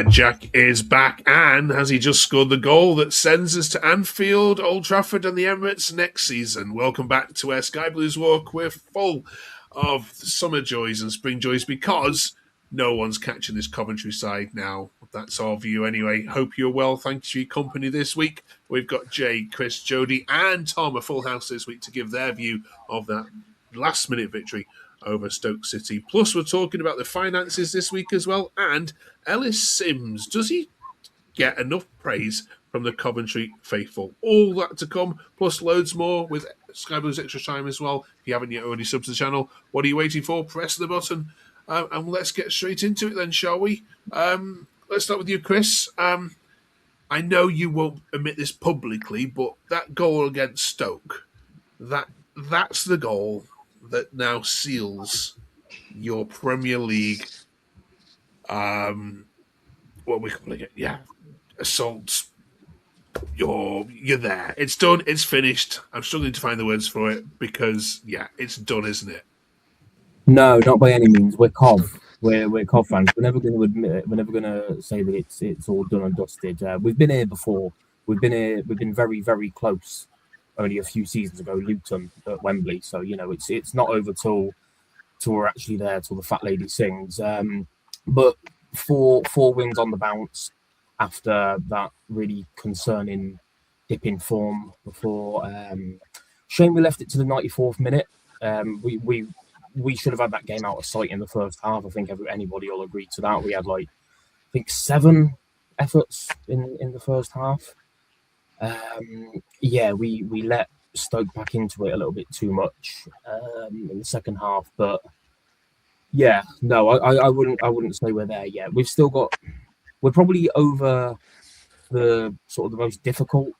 Jack is back, and has he just scored the goal that sends us to Anfield, Old Trafford, and the Emirates next season? Welcome back to where Sky Blues walk. We're full of summer joys and spring joys because no one's catching this Coventry side now. That's our view anyway. Hope you're well. Thanks for your company this week. We've got Jay, Chris, Jody, and Tom, a full house this week to give their view of that last-minute victory over Stoke City. Plus, we're talking about the finances this week as well. And Ellis Simms, does he get enough praise from the Coventry faithful? All that to come, plus loads more with Sky Blues Extra Time as well. If you haven't yet already subbed to the channel, what are you waiting for? Press the button. And let's get straight into it then, shall we? Let's start with you, Chris. I know you won't admit this publicly, but that goal against Stoke, that's the goal that now seals your Premier League, what we calling it? Yeah, assault. You're there. It's done. It's finished. I'm struggling to find the words for it because, yeah, it's done, isn't it? No, not by any means. We're Cov. We're Cov fans. We're never going to admit it. We're never going to say that it's all done and dusted. We've been here before. We've been very, very close. Only a few seasons ago, Luton at Wembley. So it's not over till we're actually there, till the fat lady sings. But four wins on the bounce after that really concerning dip in form before. Shame we left it to the 94th minute. We should have had that game out of sight in the first half. I think anybody will agree to that. We had 7 efforts in the first half. We let Stoke back into it a little bit too much in the second half. But yeah, no, I wouldn't say we're there yet. We're probably over the sort of the most difficult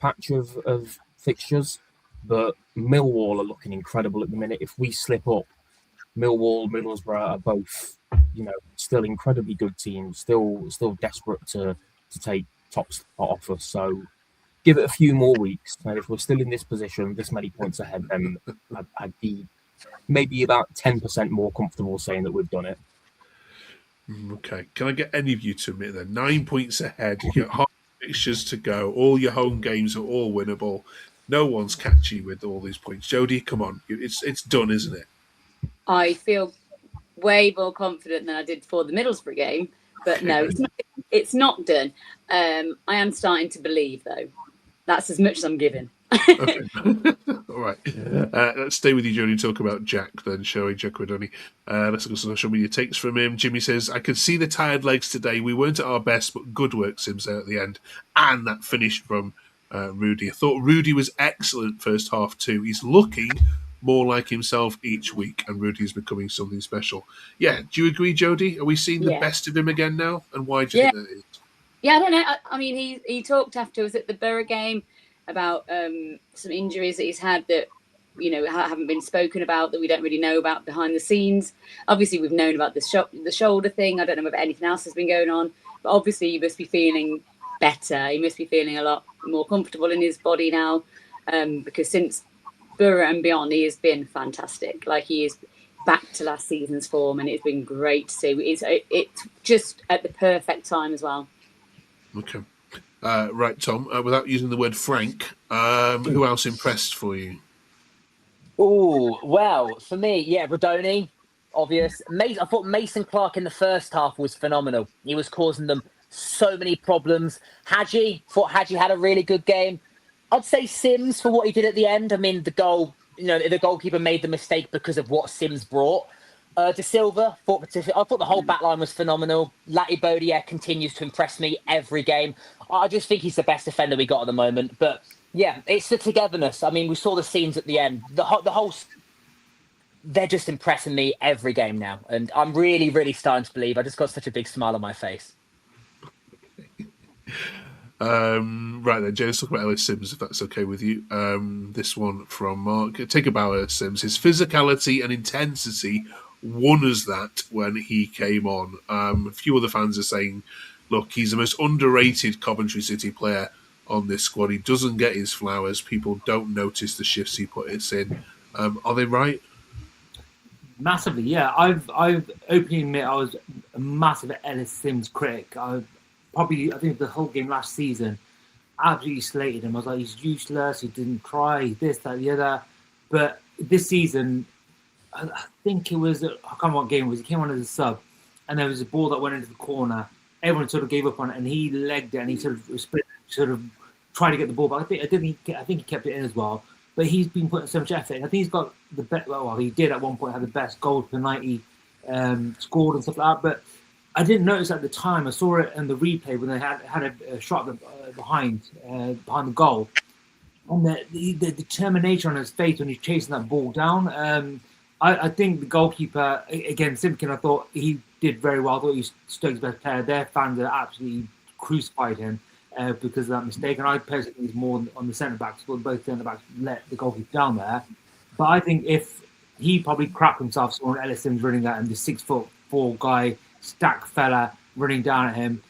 patch of fixtures. But Millwall are looking incredible at the minute. If we slip up, Millwall, Middlesbrough are both, still incredibly good teams, still desperate to take top spot off us. So give it a few more weeks, and if we're still in this position, this many points ahead, then I'd be maybe about 10% more comfortable saying that we've done it. Okay. Can I get any of you to admit that 9 points ahead, you got half fixtures to go, all your home games are all winnable. No one's catchy with all these points. Jody, come on. It's done, isn't it? I feel way more confident than I did before the Middlesbrough game. But no, it's not done. I am starting to believe, though. That's as much as I'm giving. Okay. All right. Let's stay with you, Jody, and talk about Jack then, shall we? Jack Rudoni. Let's look at some social media takes from him. Jimmy says, I could see the tired legs today. We weren't at our best, but good work, Sims, there at the end. And that finish from Rudy. I thought Rudy was excellent first half too. He's looking more like himself each week, and Rudy is becoming something special. Yeah, do you agree, Jody? Are we seeing the best of him again now? And why do you think that is? Yeah, I don't know. I mean, he talked afterwards at the Borough game about some injuries that he's had that haven't been spoken about, that we don't really know about behind the scenes. Obviously, we've known about the shoulder thing. I don't know if anything else has been going on, but obviously, he must be feeling better. He must be feeling a lot more comfortable in his body now, because since Borough and beyond, he has been fantastic. He is back to last season's form, and it's been great to see. It's just at the perfect time as well. Okay. Right, Tom, without using the word frank, who else impressed for you? Oh, well, for me, Rudoni, obvious. I thought Mason Clark in the first half was phenomenal. He was causing them so many problems. Thought Hadji had a really good game. I'd say Simms for what he did at the end. I mean, the goal, the goalkeeper made the mistake because of what Simms brought. De Silva, I thought the whole back line was phenomenal. Lati Bodier continues to impress me every game. I just think he's the best defender we got at the moment. But yeah, it's the togetherness. I mean, we saw the scenes at the end. The whole, they're just impressing me every game now. And I'm really, really starting to believe. I just got such a big smile on my face. Right then, Jay, let's talk about Ellis Simms, if that's okay with you. This one from Mark. Take a bow, Ellis Simms. His physicality and intensity won us that when he came on. A few other fans are saying, look, he's the most underrated Coventry City player on this squad. He doesn't get his flowers. People don't notice the shifts he puts in. Are they right? Massively, yeah. I've openly admit I was a massive Ellis Simms critic. I think the whole game last season absolutely slated him. I was like, he's useless. He didn't try this, that, the other. But this season, I think it was I can't remember what game it was. He came on as a sub, and there was a ball that went into the corner. Everyone sort of gave up on it, and he legged it, and he sort of tried to get the ball. But I think he kept it in as well. But he's been putting so much effort in. I think he's got the best. Well, he did at one point have the best goals per 90 scored and stuff like that. But I didn't notice at the time. I saw it in the replay when they had a shot behind the goal. And the determination on his face when he's chasing that ball down. I think the goalkeeper, again, Simpkin, I thought he did very well. I thought he was Stoke's best player. Their fans are absolutely crucified him because of that mistake. And I personally think he's more on the centre-backs. I thought both centre-backs let the goalkeeper down there. But I think if he probably crapped himself on Ellis Simms running that and the 6'4" guy, stack fella running down at him,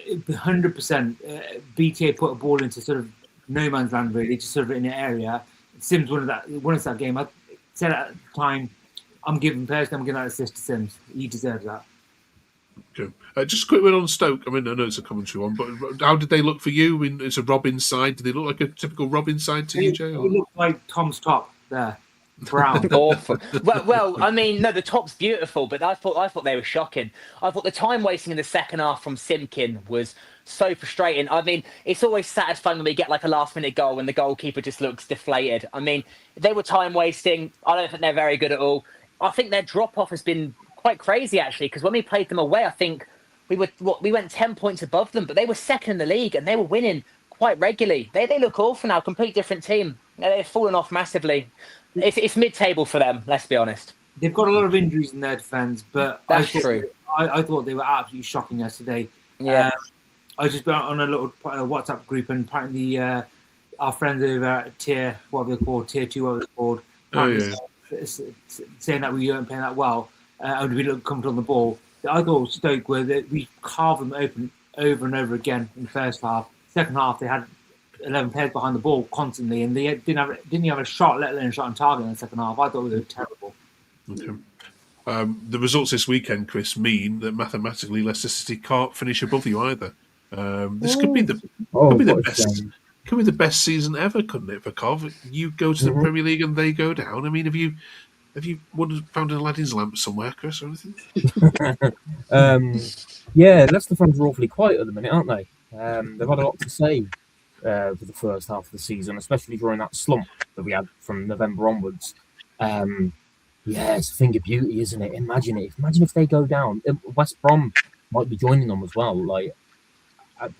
100% BTA put a ball into sort of no man's land, really, just sort of in the area. Simms won us that game. I said at the time, I'm giving that assist to Simms. He deserves that. Okay. Just a quick one on Stoke. I mean, I know it's a commentary one, but how did they look for you? I mean, it's a Robin side. Did they look like a typical Robin side to you, Jay? It looked like Tom's top there. Brown. Awful. Well, I mean, no, the top's beautiful, but I thought they were shocking. I thought the time wasting in the second half from Simpkin was so frustrating. I mean, it's always satisfying when we get like a last-minute goal and the goalkeeper just looks deflated. I mean, they were time wasting. I don't think they're very good at all. I think their drop-off has been quite crazy, actually, because when we played them away, I think we went 10 points above them, but they were second in the league and they were winning quite regularly. They look awful now, complete different team. They've fallen off massively. It's mid-table for them, let's be honest. They've got a lot of injuries in their defence, but That's true. I thought they were absolutely shocking yesterday. Yeah. I just went on a little WhatsApp group, and apparently our friends over at Tier 2, whatever it's called, saying that we weren't playing that well, and we looked comfortable on the ball. I thought Stoke we carved them open over and over again in the first half. Second half, they had 11 players behind the ball constantly, and they didn't have a shot, let alone a shot on target in the second half. I thought they were terrible. Okay. The results this weekend, Chris, mean that mathematically Leicester City can't finish above you either. This could be the best. Could be the best season ever, couldn't it, for Cov? You go to the Premier League and they go down. I mean, have you found an Aladdin's lamp somewhere, Chris, or anything? Yeah, Leicester fans are awfully quiet at the minute, aren't they? They've had a lot to say for the first half of the season, especially during that slump that we had from November onwards. Yeah, it's a thing of beauty, isn't it? Imagine if they go down. West Brom might be joining them as well. Like, I'd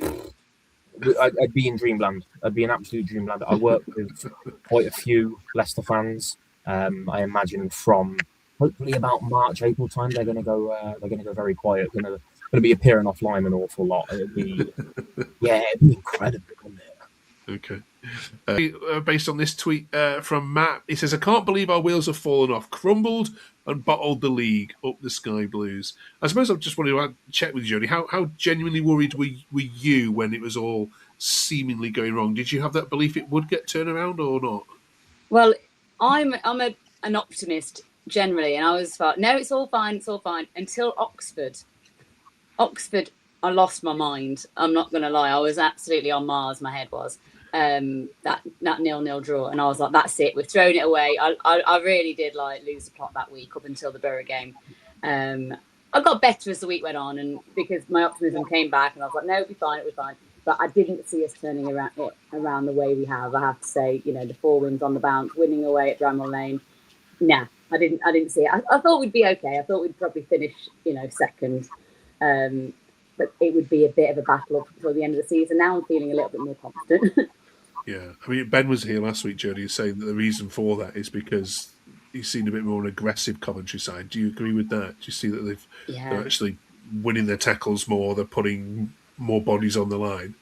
be in dreamland. I'd be in absolute dreamland. I work with quite a few Leicester fans. I imagine from hopefully about March, April time, they're going to go very quiet. Going to be appearing offline an awful lot. It'd be incredible, wouldn't it? Okay. Based on this tweet from Matt, he says, "I can't believe our wheels have fallen off, crumbled and bottled the league up the Sky Blues." I suppose I just wanted to check with you, Jodie. How genuinely worried were you when it was all seemingly going wrong? Did you have that belief it would get turned around or not? Well, I'm an optimist generally, and I was thought, no, it's all fine, until Oxford, I lost my mind. I'm not going to lie. I was absolutely on Mars. My head was that 0-0 draw, and I was like, that's it. We've thrown it away. I really did lose the plot that week up until the Borough game. I got better as the week went on, and because my optimism came back, and I was like, no, it'll be fine. But I didn't see us turning around the way we have. I have to say, the 4 wins on the bounce, winning away at Bramall Lane. Nah, I didn't see it. I thought we'd be okay. I thought we'd probably finish, second. But it would be a bit of a battle up until the end of the season. Now I'm feeling a little bit more confident. Yeah, I mean, Ben was here last week, Jodie, saying that the reason for that is because he's seen a bit more an aggressive Coventry side. Do you agree with that? Do you see that they're actually winning their tackles more? They're putting more bodies on the line.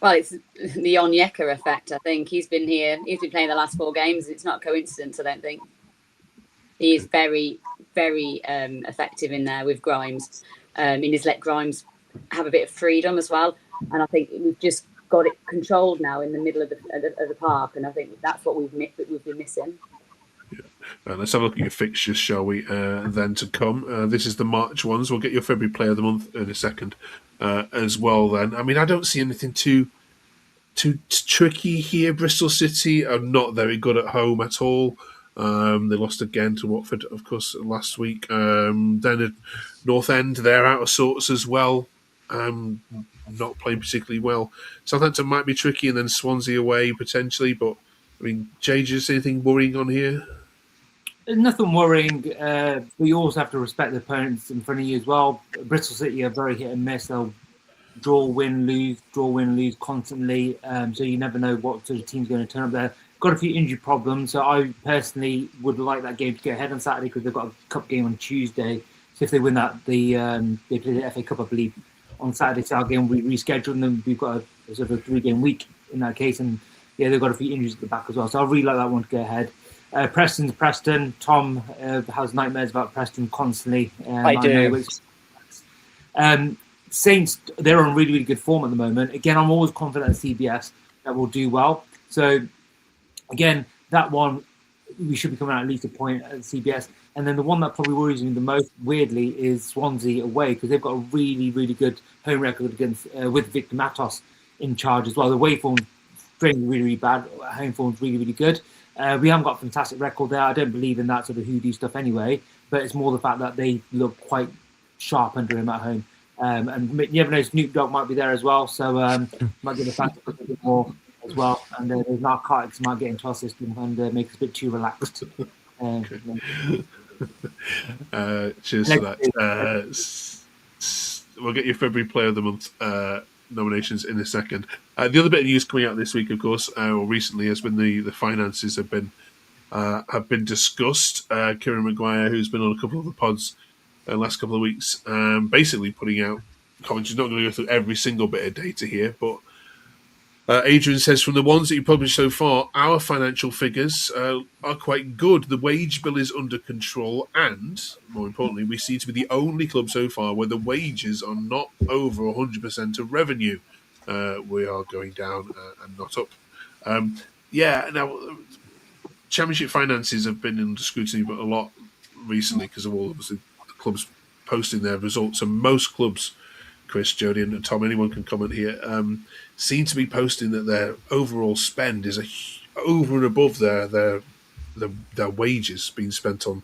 Well, it's the Onyeka effect, I think. He's been here. He's been playing the last 4 games. It's not a coincidence, I don't think. He is very, very effective in there with Grimes. He's let Grimes have a bit of freedom as well. And I think we've just got it controlled now in the middle of the park. And I think that's what we've been missing. Let's have a look at your fixtures, shall we? Then to come. This is the March ones. We'll get your February Player of the Month in a second as well. Then, I mean, I don't see anything too tricky here. Bristol City are not very good at home at all. They lost again to Watford, of course, last week. Then at North End, they're out of sorts as well. Not playing particularly well. Southampton might be tricky, and then Swansea away potentially. But I mean, Jay, is anything worrying on here? There's nothing worrying, but you also have to respect the opponents in front of you as well. Bristol City are very hit and miss. They'll draw, win, lose constantly. So you never know what sort of team's going to turn up there. Got a few injury problems, so I personally would like that game to go ahead on Saturday because they've got a cup game on Tuesday. So if they win that, they play the FA Cup, I believe, on Saturday. So our game will be rescheduled, and then we've got a sort of a 3-game week in that case. And yeah, they've got a few injuries at the back as well. So I really like that one to go ahead. Preston's Preston. Tom has nightmares about Preston constantly. I do. Saints, they're on really, really good form at the moment. Again, I'm always confident at CBS that will do well. So, again, that one, we should be coming out at least a point at CBS. And then the one that probably worries me the most, weirdly, is Swansea away because they've got a really, really good home record against with Victor Matos in charge as well. The away form's really, really bad. Home form's really, really good. We haven't got a fantastic record there. I don't believe in that sort of hoodoo stuff anyway, but it's more the fact that they look quite sharp under him at home. And you never know, Snoop Dogg might be there as well, so might give the fans a bit more as well. And there's narcotics might get into our system and make us a bit too relaxed. Cheers for that. We'll get your February Player of the Month nominations in a second. The other bit of news coming out this week, of course, or recently, has been the finances have been discussed. Kieran Maguire, who's been on a couple of the pods the last couple of weeks, basically putting out Coventry's not going to go through every single bit of data here, but Adrian says, from the ones that you published so far, our financial figures are quite good. The wage bill is under control, and more importantly, we seem to be the only club so far where the wages are not over 100% of revenue. We are going down and not up. Now, Championship finances have been under scrutiny, but a lot recently because of all obviously the clubs posting their results, and most clubs, Chris, Jody, and Tom, anyone can comment here, seem to be posting that their overall spend is over and above their wages being spent on.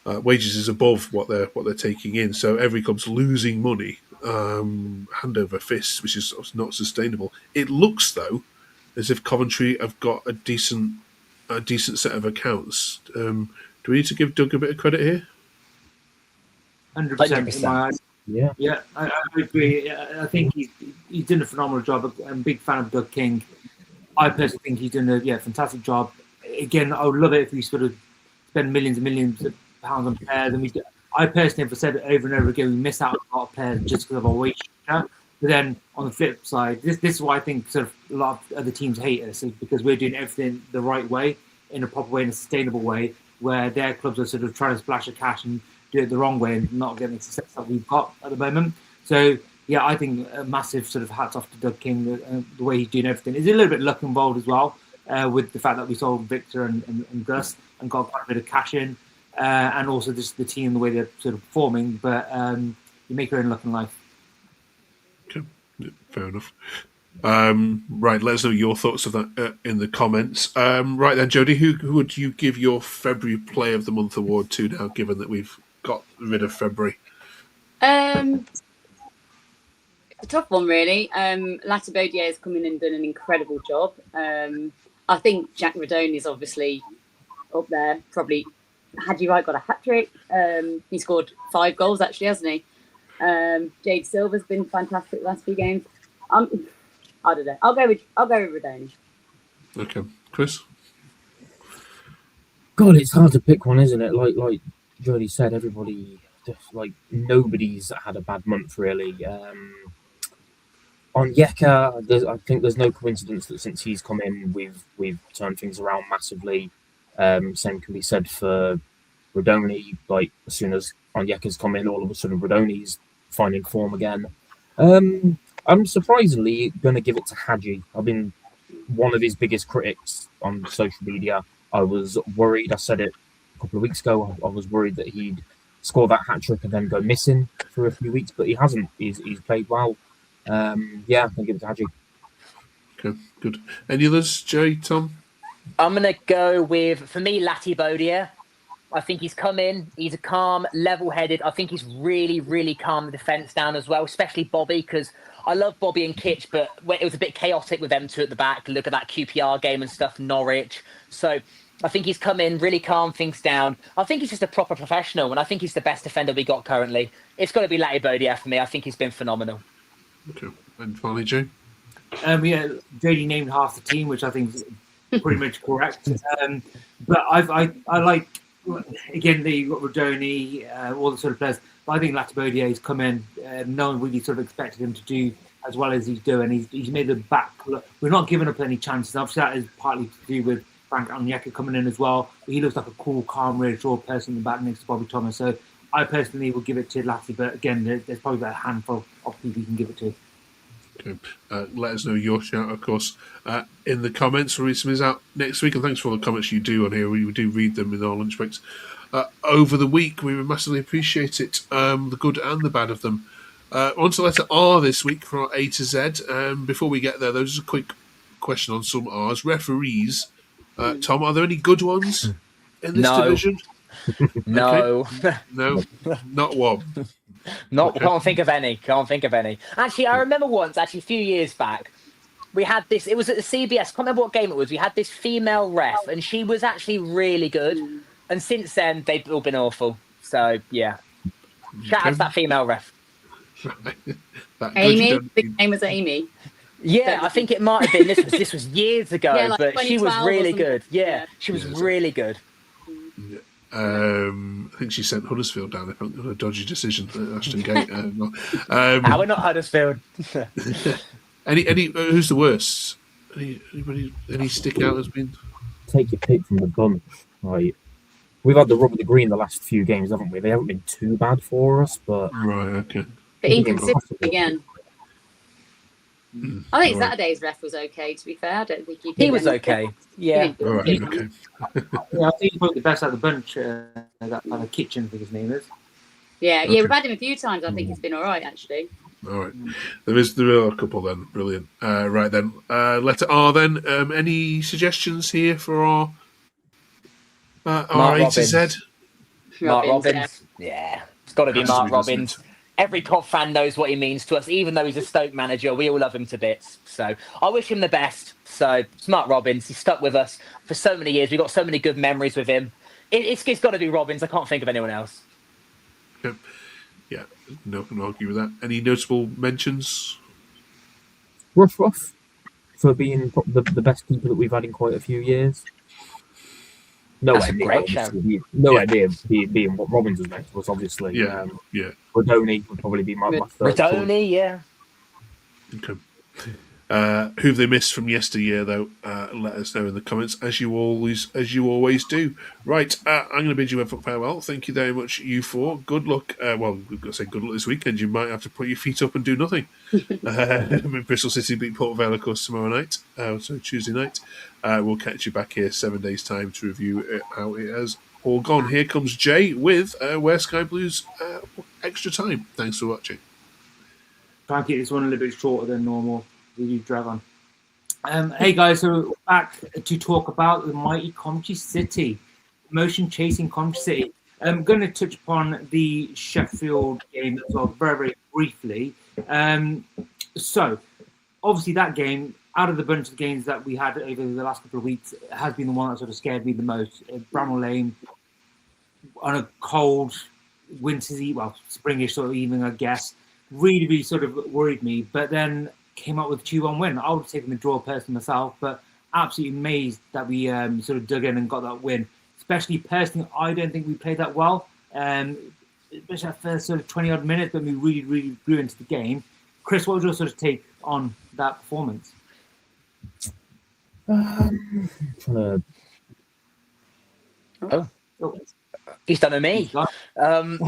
Wages is above what they're taking in, so every club's losing money hand over fist, which is not sustainable. It looks though as if Coventry have got a decent set of accounts. Do we need to give Doug a bit of credit here? 100% in my eyes. Yeah, I agree. I think he's done a phenomenal job. I'm a big fan of Doug King. I personally think he's done a fantastic job. Again, I would love it if we sort of spend millions and millions of pounds on players. And I personally have said it over and over again, we miss out on a lot of players just because of our wage structure. But then on the flip side, this is why I think sort of a lot of other teams hate us, is because we're doing everything the right way, in a proper way, in a sustainable way, where their clubs are sort of trying to splash the cash and do it the wrong way and not getting the success that we've got at the moment. So, yeah, I think a massive sort of hats off to Doug King, the way he's doing everything. There's a little bit of luck involved as well, with the fact that we sold Victor and Gus and got quite a bit of cash in, and also just the team, the way they're sort of performing. But you make your own luck in life. Okay, yeah, fair enough. Right, let us know your thoughts of that in the comments. Right then, Jody, who would you give your February Player of the Month award to now, given that we've got rid of February? It's a tough one, really. Latibodier has come in and done an incredible job. I think Jack Rudoni is obviously up there. Probably Hadji Wright got a hat trick. He scored 5 goals, actually, hasn't he? Jade Silver's been fantastic the last few games. I don't know. I'll go with Rudoni. Okay, Chris. God, it's hard to pick one, isn't it? Like Jody said, everybody, nobody's had a bad month really. On Yeka, I think there's no coincidence that since he's come in, we've turned things around massively. Same can be said for Rudoni. Like, as soon as Onyeka's come in, all of a sudden Rudoni's finding form again. I'm surprisingly going to give it to Hadji. I've been one of his biggest critics on social media. I was worried. I said it a couple of weeks ago. I was worried that he'd score that hat trick and then go missing for a few weeks, but he hasn't. He's played well. Yeah, I'll give it to Hadji. Okay, good. Any others, Jay, Tom? I'm going to go with, for me, Lati Bodia. I think he's come in. He's a calm, level-headed. I think he's really, really calmed the defence down as well, especially Bobby, because I love Bobby and Kitch, but it was a bit chaotic with them two at the back. Look at that QPR game and stuff, Norwich. So I think he's come in, really calmed things down. I think he's just a proper professional, and I think he's the best defender we got currently. It's got to be Lati Bodia for me. I think he's been phenomenal. Okay. And finally, Jay? Yeah, JD named half the team, which I think is pretty much correct. But I like, again, you've got Rudoni, all the sort of players. But I think Latibodia has come in. No one really sort of expected him to do as well as he's doing. He's made the back look. We're not giving up any chances. Obviously, that is partly to do with Frank Onyeka coming in as well. But he looks like a cool, calm, reassured person in the back next to Bobby Thomas. So I personally will give it to Lati. But again, there's probably about a handful of people you can give it to. Okay. Let us know your shout, of course, in the comments. We'll read some of these out next week. And thanks for all the comments you do on here. We do read them in our lunch breaks over the week. We massively appreciate it, the good and the bad of them. On to letter R this week for our A to Z. Before we get there, though, just a quick question on some R's. Referees. Tom, are there any good ones in this division? No. Okay. No, not one. Can't think of any. Actually, I remember once, a few years back, we had this. It was at the CBS. Can't remember what game it was. We had this female ref, and she was actually really good. And since then, they've all been awful. So yeah, shout out to that female ref. Amy. The name was Amy. Yeah, I think it might have been. This was years ago, yeah, like but she was really good. Yeah, she was really good. Yeah. I think she sent Huddersfield down on a dodgy decision at Ashton Gate. We're not Huddersfield. Any who's the worst? Any stick out has been? Take your pick from the bunch. Right, we've had the rub of the green the last few games, haven't we? They haven't been too bad for us, but right, okay. But inconsistent again. I think Right. Saturday's ref was okay. To be fair, I don't think He was okay. Yeah. All right, okay. Yeah, I think he's probably the best out of the bunch. That kind of Kitchen, I think his name is. Yeah, Okay. we've had him a few times. I think he's been all right, actually. All right. There are a couple then. Brilliant. Right then. Letter R then. Any suggestions here for our A to Z? Mark Robbins, Robbins. Yeah. It's got to be Has to Mark be, doesn't Robbins. it? Every Cov fan knows what he means to us, even though he's a Stoke manager. We all love him to bits. So I wish him the best. So it's Mark Robbins. He's stuck with us for so many years. We've got so many good memories with him. It's got to be Robbins. I can't think of anyone else. Yep. Yeah, no can argue with that. Any notable mentions? rough for being the best keeper that we've had in quite a few years. That's a great shout. Idea being what Robbins was meant to us, obviously. Yeah. Rudoni would probably be my third. Rudoni, yeah. Okay. Who've they missed from yesteryear, though? Let us know in the comments, as you always do. Right, I'm going to bid you a farewell. Thank you very much, you four. Good luck. Well, we've got to say good luck this weekend. You might have to put your feet up and do nothing. Bristol City beat Port Vale, of course, tomorrow night. So Tuesday night. We'll catch you back here 7 days' time to review how it has all gone. Here comes Jay with Where Sky Blues Extra Time. Thanks for watching. Try and keep this one a little bit shorter than normal. You drag on. Hey guys, so we're back to talk about the mighty Coventry City, motion chasing Coventry City. I'm going to touch upon the Sheffield game as well, very, very briefly. So, obviously, that game, out of the bunch of games that we had over the last couple of weeks, has been the one that sort of scared me the most. Bramall Lane on a cold, wintery, well, springish sort of evening, I guess, really, really sort of worried me. But then came up with a 2-1 win. I would have taken the draw personally myself, but absolutely amazed that we sort of dug in and got that win. Especially personally, I don't think we played that well. Especially that first sort of 20-odd minutes when we really, really grew into the game. Chris, what was your sort of take on that performance? He's done a me. I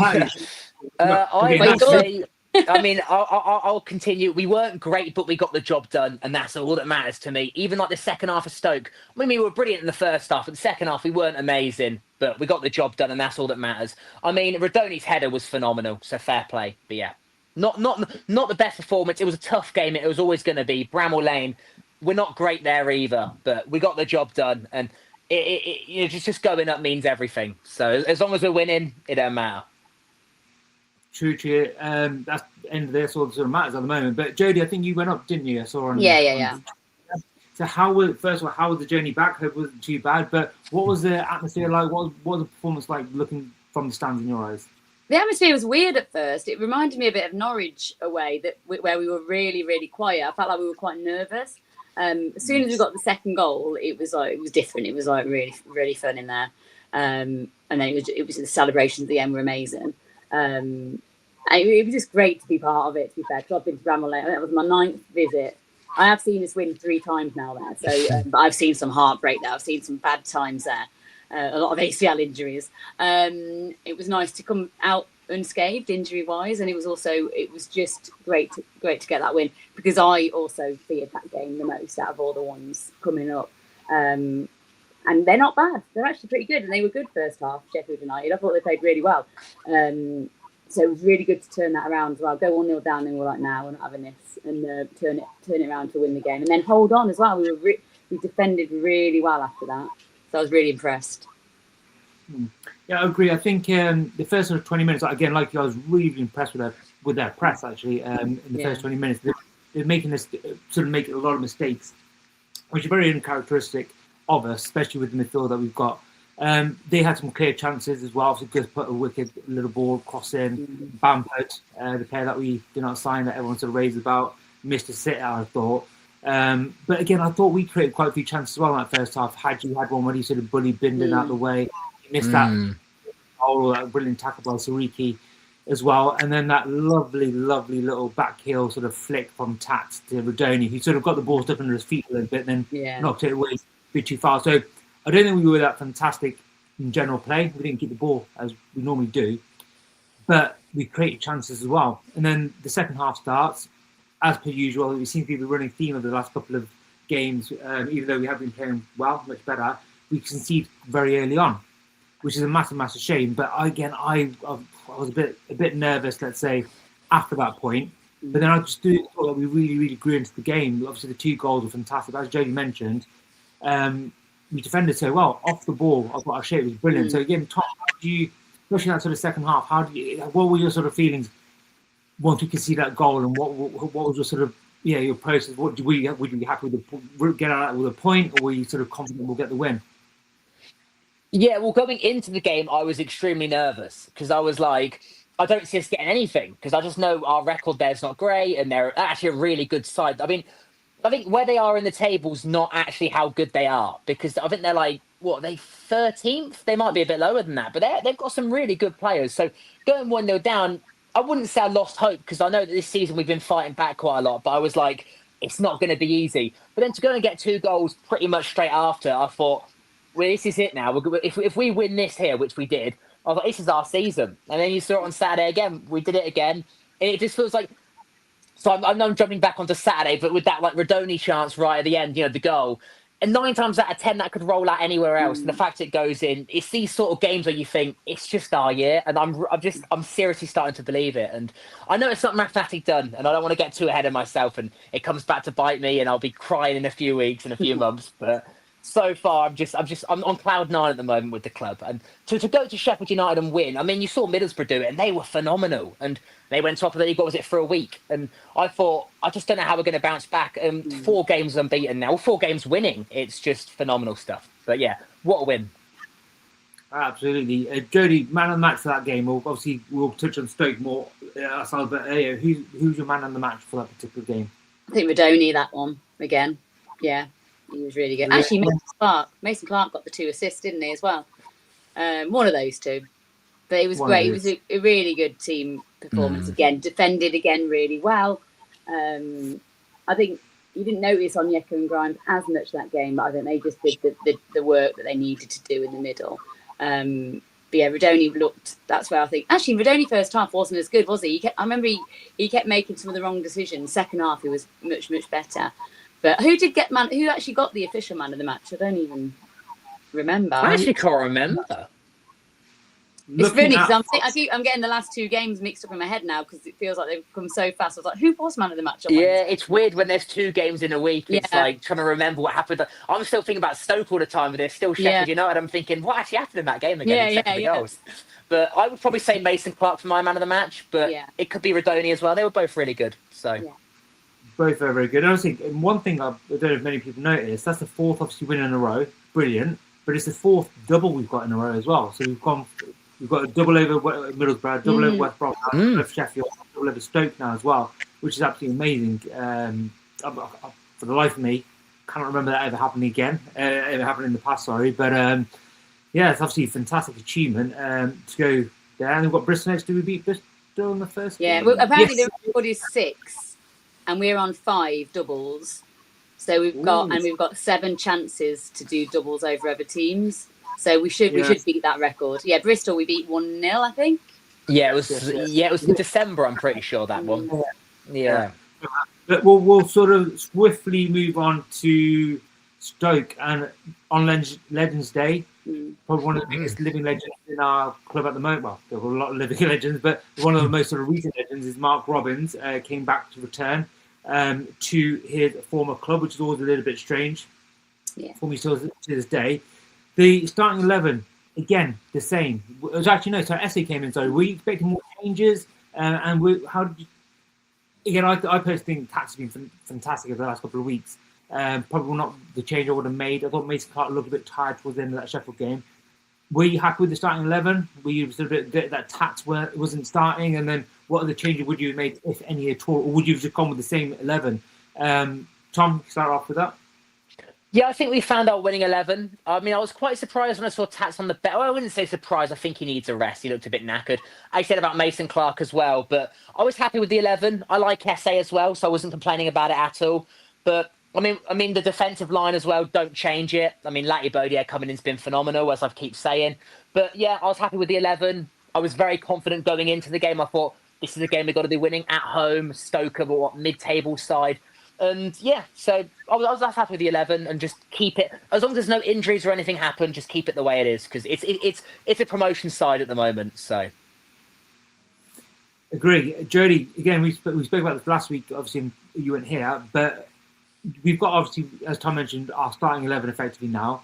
I mean, I'll continue. We weren't great, but we got the job done, and that's all that matters to me. Even like the second half of Stoke, I mean, we were brilliant in the first half, but the second half we weren't amazing, but we got the job done, and that's all that matters. I mean, Rudoni's header was phenomenal, so fair play. But yeah, not the best performance. It was a tough game. It was always going to be. Bramall Lane, we're not great there either, but we got the job done, and just going up means everything. So as long as we're winning, it don't matter. True. That's the end of this. All that sort of matters at the moment. But Jodie, I think you went up, didn't you? I saw on. Yeah. So how was the journey back? Hope it wasn't too bad. But what was the atmosphere like? What was the performance like looking from the stands in your eyes? The atmosphere was weird at first. It reminded me a bit of Norwich away, where we were really, really quiet. I felt like we were quite nervous. As soon as we got the second goal, it was different. It was like really, really fun in there. And then it was the celebrations at the end were amazing. It was just great to be part of it, to be fair, because I've been to Bramall Lane. That was my 9th visit. I have seen us win 3 times now there. So, but I've seen some heartbreak there. I've seen some bad times there. A lot of ACL injuries. It was nice to come out unscathed injury-wise, and it was just great to get that win, because I also feared that game the most out of all the ones coming up. And they're not bad. They're actually pretty good, and they were good first half, Sheffield United. I thought they played really well. So it was really good to turn that around as well. Go 1-0 down, and we're like, we're not having this, and turn it around to win the game, and then hold on as well. We defended really well after that, so I was really impressed. Yeah, I agree. I think the first sort of 20 minutes, again, like you, I was really impressed with their press actually. In the first 20 minutes, they're making this making a lot of mistakes, which are very uncharacteristic of us, especially with the midfield that we've got. They had some clear chances as well. So Gus put a wicked little ball crossing. Bamford, the player that we did not sign, that everyone sort of raised about, missed a sit out, I thought. But again, I thought we created quite a few chances as well in that first half. Hadji had one where he sort of bullied Bindon out of the way. He missed that goal, that brilliant tackle by Sariki as well. And then that lovely, lovely little back heel sort of flick from Tats to Rudoni, who sort of got the ball stuck under his feet a little bit and then knocked it away a bit too far. So I don't think we were that fantastic in general play. We didn't keep the ball as we normally do, but we created chances as well. And then the second half starts, as per usual. We seem to be the running theme of the last couple of games, even though we have been playing well, much better. We concede very early on, which is a massive, massive shame. But again, I was a bit nervous, let's say, after that point. But then I just thought that we really, really grew into the game. Obviously, the 2 goals were fantastic, as Jodie mentioned. We defended so well off the ball. I thought our shape was brilliant. So again, Tom, how do you, especially that sort of second half, what were your sort of feelings once we could see that goal, and what was your sort of your process? Would you be happy with get out with a point, or were you sort of confident we'll get the win? Yeah, well, going into the game, I was extremely nervous because I was like, I don't see us getting anything, because I just know our record there's not great, and they're actually a really good side. I mean, I think where they are in the table's not actually how good they are, because I think they're like, what, they 13th? They might be a bit lower than that, but they've got some really good players. So going 1-0 down, I wouldn't say I lost hope, because I know that this season we've been fighting back quite a lot, but I was like, it's not going to be easy. But then to go and get 2 goals pretty much straight after, I thought, well, this is it now. If we win this here, which we did, I was like, this is our season. And then you saw it on Saturday again. We did it again. And it just feels like, so I'm jumping back onto Saturday, but with that like Rudoni chance right at the end, the goal. And 9 times out of 10, that could roll out anywhere else. And the fact it goes in, it's these sort of games where you think it's just our year. And I'm seriously starting to believe it. And I know it's not mathematically done, and I don't want to get too ahead of myself, and it comes back to bite me, and I'll be crying in a few weeks, in a few months. But so far, I'm on cloud 9 at the moment with the club. And to go to Sheffield United and win, I mean, you saw Middlesbrough do it, and they were phenomenal. And they went top of the league, what was it, for a week? And I thought, I just don't know how we're going to bounce back. 4 games unbeaten now, 4 games winning. It's just phenomenal stuff. But yeah, what a win. Absolutely. Jodie, man of the match for that game. Obviously, we'll touch on Stoke more. But who's your man of the match for that particular game? I think Rudoni, that one, again. Yeah. He was really good. Actually, Mason Clark got the 2 assists, didn't he, as well? One of those 2. But it was great. It was a really good team performance again. Defended again really well. I think you didn't notice Onyeka and Grimes as much that game, but I think they just did the work that they needed to do in the middle. But yeah, Rudoni looked. That's where I think actually Rudoni first half wasn't as good, was he? I remember he kept making some of the wrong decisions. Second half he was much better. But who actually got the official man of the match? I don't even remember. I actually can't remember. It's funny because I'm getting the last two games mixed up in my head now because it feels like they've come so fast. I was like, who was man of the match? Yeah, it's weird when there's 2 games in a week. It's like trying to remember what happened. I'm still thinking about Stoke all the time, but they're still Sheffield United. I'm thinking, what actually happened in that game again? Except for the goals. But I would probably say Mason Clark for my man of the match, but it could be Rudoni as well. They were both really good. So both are very good. And I think one thing I don't know if many people noticed, that's the 4th obviously win in a row. Brilliant. But it's the 4th double we've got in a row as well. So we've got a double over Middlesbrough, double over West Brom, double over Sheffield, double over Stoke now as well, which is absolutely amazing. For the life of me, cannot remember that ever happening again. Ever happened in the past, sorry. But it's obviously a fantastic achievement to go there. And we've got Bristol next. Do we beat Bristol in the first game? Well, apparently the record is 6, and we're on 5 doubles. So we've got 7 chances to do doubles over other teams. So we should beat that record. Yeah, Bristol we beat 1-0, I think. Yeah, it was in December. I'm pretty sure that one. Yeah. But we'll sort of swiftly move on to Stoke and on Legends Day. Probably one of the biggest living legends in our club at the moment. Well, there were a lot of living legends, but one of the most sort of recent legends is Mark Robbins. Came back to return to his former club, which is always a little bit strange for me still to this day. The starting 11, again, the same. It was actually, no, so Essie came in. So were you expecting more changes? How did you... Again, I personally think Tats has been fantastic over the last couple of weeks. Probably not the change I would have made. I thought Mason Clark looked a bit tired towards the end of that Sheffield game. Were you happy with the starting 11? Were you sort of bit that Tats wasn't starting? And then what other changes would you have made, if any at all? Or would you have just gone with the same 11? Tom, start off with that. Yeah, I think we found our winning 11. I mean, I was quite surprised when I saw Tats on the bench. Well, I wouldn't say surprised. I think he needs a rest. He looked a bit knackered. I said about Mason Clark as well, but I was happy with the 11. I like Essay as well, so I wasn't complaining about it at all. But I mean, the defensive line as well, don't change it. I mean, Lati Bodier coming in's been phenomenal, as I keep saying. But yeah, I was happy with the 11. I was very confident going into the game. I thought, this is a game we've got to be winning at home. Stoke are mid-table side. And yeah, so I was happy with the 11 and just keep it. As long as there's no injuries or anything happen, just keep it the way it is, because it's a promotion side at the moment. So agree, Jody. Again, we spoke about this last week. Obviously, you weren't here, but we've got, obviously, as Tom mentioned, our starting 11 effectively now.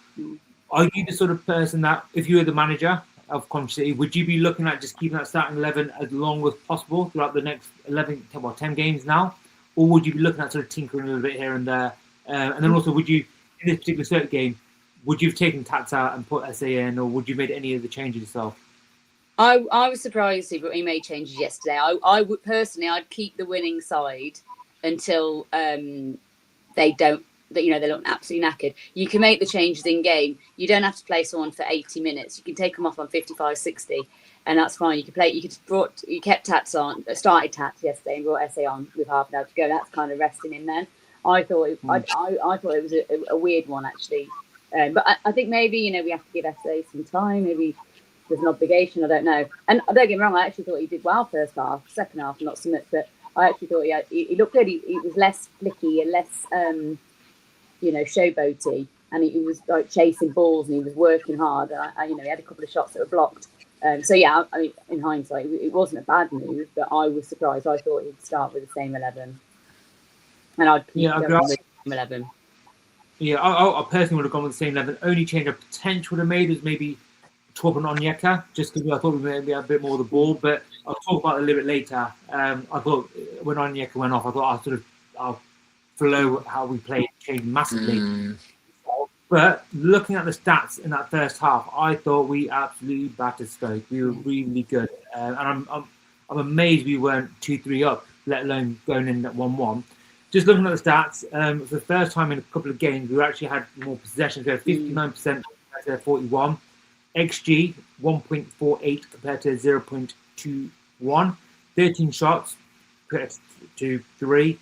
Are you the sort of person that, if you were the manager of Coventry City, would you be looking at just keeping that starting 11 as long as possible throughout the next 10 games now? Or would you be looking at sort of tinkering a little bit here and there? And then also, would you, in this particular Stoke game, would you have taken Tats out and put SA in, or would you have made any of the changes yourself? I was surprised he made changes yesterday. I would personally, I'd keep the winning side until they look absolutely knackered. You can make the changes in game. You don't have to play someone for 80 minutes. You can take them off on 55, 60. And that's fine. You kept Tats on, started Tats yesterday and brought SA on with half an hour to go. That's kind of resting him then. I thought it was a weird one actually, but I think maybe we have to give SA some time. Maybe there's an obligation. I don't know. And don't get me wrong, I actually thought he did well first half. Second half, not so much. But I actually thought he looked good. He was less flicky and less showboaty, and he was like chasing balls and he was working hard. And he had a couple of shots that were blocked. So yeah, I mean, in hindsight, it wasn't a bad move, but I was surprised. I thought he'd start with the same 11, and I'd keep going with the same 11. Yeah, I personally would have gone with the same 11. Only change I potentially would have made was maybe Torben Onyeka, just because I thought we maybe had a bit more of the ball. But I'll talk about it a little bit later. I thought when Onyeka went off, I thought our flow, how we played, changed massively. But looking at the stats in that first half, I thought we absolutely battered Stoke. We were really good, and I'm amazed we weren't 2-3 up, let alone going in at 1-1. Just looking at the stats, for the first time in a couple of games, we actually had more possessions. We had 59% compared to 41. XG 1.48 compared to 0.21. 13 shots compared to 3.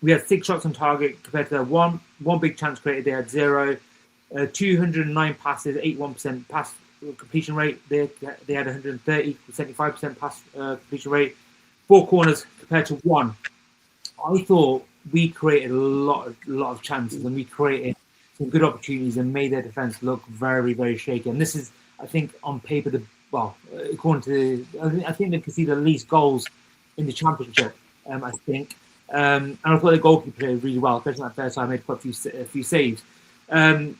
We had 6 shots on target compared to one big chance created. They had 0. 209 passes, 81% completion rate. They had 130, 75% pass completion rate. 4 corners compared to 1. I thought we created a lot of chances, and we created some good opportunities and made their defence look very, very shaky. And this is, I think, on paper, according to, I think they conceded the least goals in the Championship. I think, and I thought the goalkeeper played really well, especially that first time. Made quite a few saves. So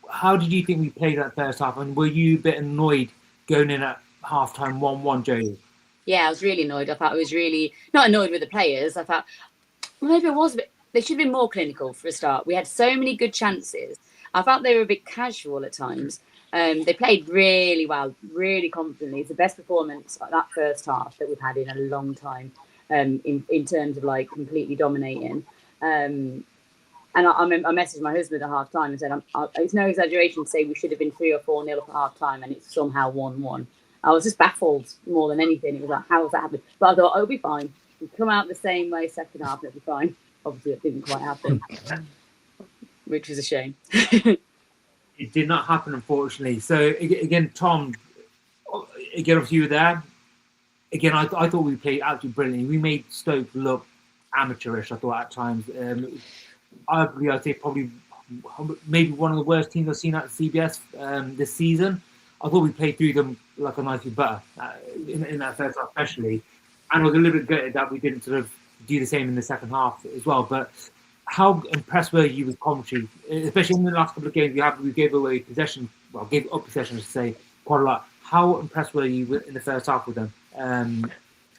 how did you think we played that first half? And were you a bit annoyed going in at half-time 1-1, Jodie? Yeah, I was really annoyed. I thought I was really not annoyed with the players. I thought maybe it was a bit. They should have been more clinical for a start. We had so many good chances. I felt they were a bit casual at times. They played really well, really confidently. It's the best performance like that first half that we've had in a long time. In terms of like completely dominating. And I messaged my husband at half time and said, it's no exaggeration to say we should have been 3 or 4-0 up at half time, and it's somehow 1-1. I was just baffled more than anything. It was like, how has that happened? But I thought, oh, it'll be fine. We'll come out the same way second half, it'll be fine. Obviously, it didn't quite happen, which was a shame. It did not happen, unfortunately. So, again, Tom, again, if you were there, again, I thought we played absolutely brilliantly. We made Stoke look amateurish, I thought, at times. Arguably, I'd say probably maybe one of the worst teams I've seen at CBS this season. I thought we played through them like a knife through butter in that first half, especially. And I was a little bit gutted that we didn't sort of do the same in the second half as well. But how impressed were you with Coventry, especially in the last couple of games we gave away possession, gave up possession, I should say, quite a lot. How impressed were you in the first half with them?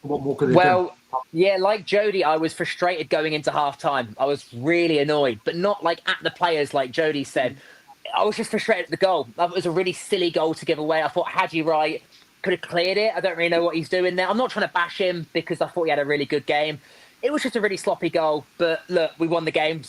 What more could they do? Yeah, like Jodie, I was frustrated going into half-time. I was really annoyed, but not like at the players, like Jodie said. I was just frustrated at the goal. That was a really silly goal to give away. I thought Hadji Wright could have cleared it. I don't really know what he's doing there. I'm not trying to bash him because I thought he had a really good game. It was just a really sloppy goal, but look, we won the game.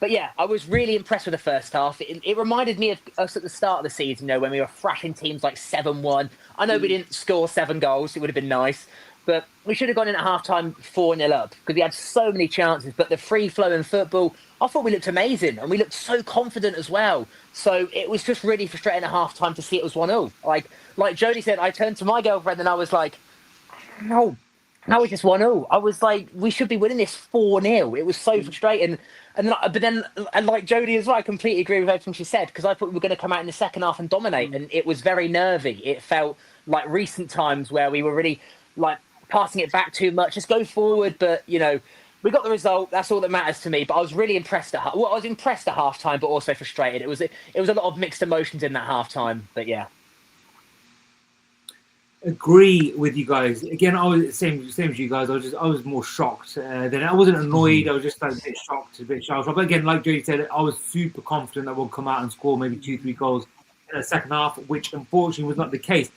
But yeah, I was really impressed with the first half. It reminded me of us at the start of the season, when we were thrashing teams like 7-1. I know we didn't score 7 goals. It would have been nice. But we should have gone in at half-time 4-0 up because we had so many chances. But the free-flowing football, I thought we looked amazing. And we looked so confident as well. So it was just really frustrating at half-time to see it was 1-0. Like Jodie said, I turned to my girlfriend and I was like, no, it's just 1-0. I was like, we should be winning this 4-0. It was so frustrating. But then, like Jodie as well, I completely agree with everything she said because I thought we were going to come out in the second half and dominate. And it was very nervy. It felt like recent times where we were really like passing it back too much. Just go forward. But, we got the result. That's all that matters to me. But I was really impressed I was impressed at half-time, but also frustrated. It was a lot of mixed emotions in that half-time. But yeah. Agree with you guys. Again, I was same as you guys. I was more shocked than I wasn't annoyed. I was just like a bit shocked. But again, like Jodie said, I was super confident that we'll come out and score maybe 2-3 goals in the second half, which unfortunately was not the case.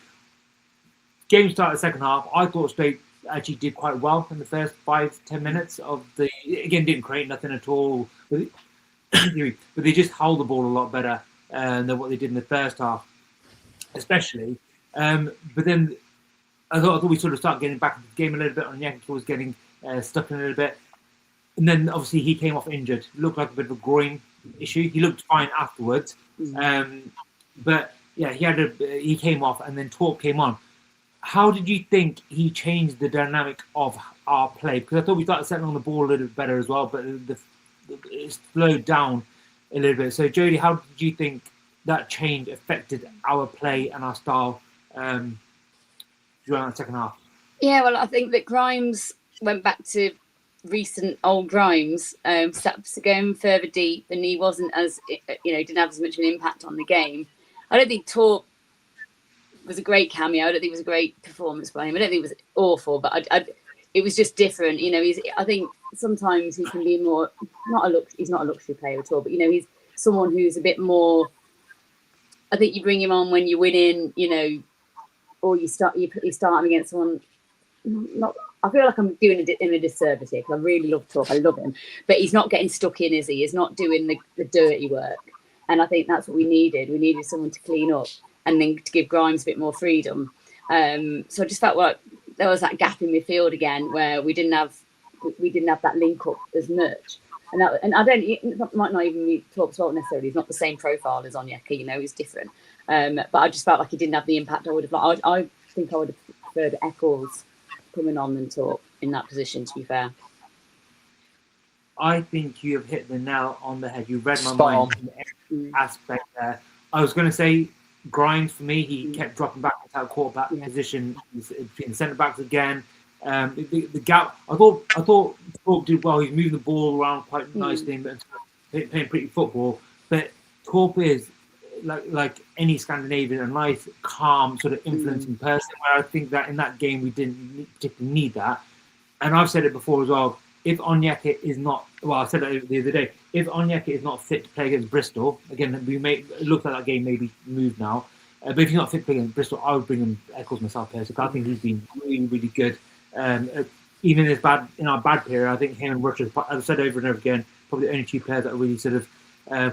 Game started the second half. I thought Stoke actually did quite well in the first 5-10 minutes of the. Again, didn't create nothing at all, but they just held the ball a lot better than what they did in the first half, especially. But then I thought we sort of started getting back into the game a little bit. Onyeka was getting stuck in a little bit. And then obviously he came off injured. Looked like a bit of a groin issue. He looked fine afterwards. But yeah, he came off and then Talk came on. How did you think he changed the dynamic of our play? Because I thought we started settling on the ball a little bit better as well, but it slowed down a little bit. So Jodie, how did you think that change affected our play and our style during the second half? Yeah, well, I think that Grimes went back to recent old Grimes, started going further deep, and he wasn't as, didn't have as much of an impact on the game. I don't think Talk was a great cameo. I don't think it was a great performance by him. I don't think it was awful, but it was just different. I think sometimes he can be more, he's not a luxury player at all, but, he's someone who's a bit more, I think you bring him on when you're winning, or you start him against someone. I feel like I'm doing him a disservice here because I really love Talk. I love him, but he's not getting stuck in, is he? He's not doing the dirty work, and I think that's what we needed. We needed someone to clean up and then to give Grimes a bit more freedom. So I just felt like there was that gap in midfield again where we didn't have that link up as much. And I don't, it might not even be Thorpe's fault necessarily. He's not the same profile as Onyeka, you know, he's different. But I just felt like he didn't have the impact I would have liked. I think I would have preferred Eccles coming on than Thorpe in that position, to be fair. I think you have hit the nail on the head. You read my Spot mind on. in every aspect there. I was going to say Grimes for me. He kept dropping back into that quarterback position. He's in centre backs again. The gap. I thought Thorpe did well. He's moving the ball around quite nicely and playing pretty football. But Thorpe is like any Scandinavian, a nice, calm, sort of influencing person. Where I think that in that game we didn't particularly need that. And I've said it before as well. If Onyeka is not, well, I said it the other day. If Onyeka is not fit to play against Bristol, again, it looks like that game maybe moved now. But if he's not fit to play against Bristol, I would bring in Eccles myself personally. I think he's been really, really good. Even in our bad period, I think him and Rutgers, as I've said over and over again, probably the only two players that really sort of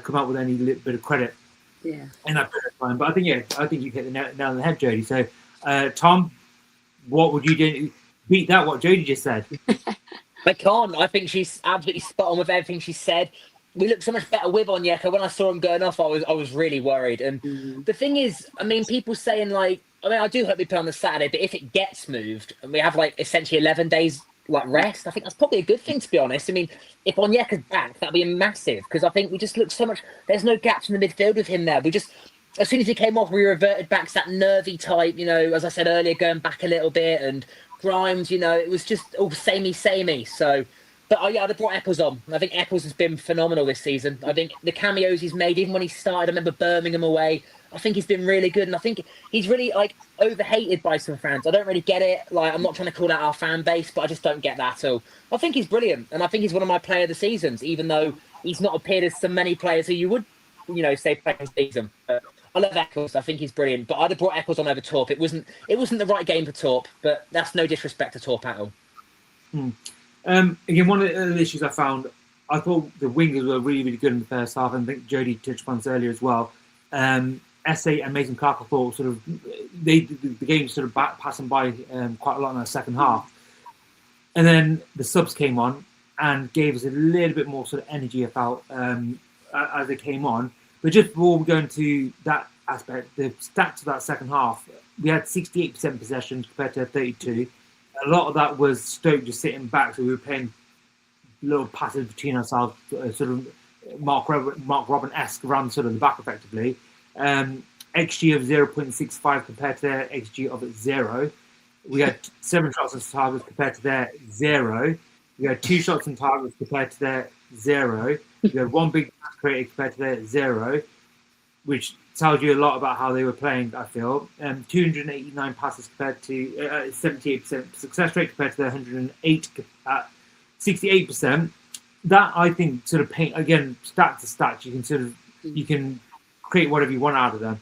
come out with any little bit of credit in that period of time. But I think you hit the nail on the head, Jody. So, Tom, what would you do? Beat that, what Jody just said. I can't. I think she's absolutely spot on with everything she said. We looked so much better with Onyeka. When I saw him going off, I was really worried. And the thing is, I mean, people saying like, I mean, I do hope we play on the Saturday, but if it gets moved and we have like essentially 11 days like rest, I think that's probably a good thing, to be honest. I mean, if Onyeka's back, that'd be massive because I think we just look so much. There's no gaps in the midfield with him there. We just, as soon as he came off, we reverted back to that nervy type. You know, as I said earlier, going back a little bit and. Grimes, you know, it was just all samey. So, but I'd have brought Eccles on. I think Eccles has been phenomenal this season. I think the cameos he's made, even when he started, I remember Birmingham away. I think he's been really good, and I think he's really like overhated by some fans. I don't really get it. Like, I'm not trying to call out our fan base, but I just don't get that at all. I think he's brilliant, and I think he's one of my player of the seasons, even though he's not appeared as so many players who you would, you know, say player of the season. But I love Eccles. I think he's brilliant. But I'd have brought Eccles on over Torp. It wasn't the right game for Torp, but that's no disrespect to Torp at all. Again, one of the issues I found, I thought the wingers were really, really good in the first half, and I think Jody touched upon this earlier as well. Essay and Mason Clark, I thought sort of the game sort of passing by quite a lot in the second half. And then the subs came on and gave us a little bit more sort of energy about as they came on. But just before we go into that aspect, the stats of that second half, we had 68% possession compared to 32%. A lot of that was Stoke just sitting back, so we were playing little passes between ourselves, sort of Mark Robin-esque around sort of the back effectively. XG of 0.65 compared to their XG of 0. We had 7 shots on targets compared to their 0. We had 2 shots on targets compared to their 0. We had 1 big pass created compared to their 0, which tells you a lot about how they were playing, I feel. 289 passes compared to 78% success rate compared to their 108 at 68%. That, I think, sort of paint, again, stat to stat, you can create whatever you want out of them,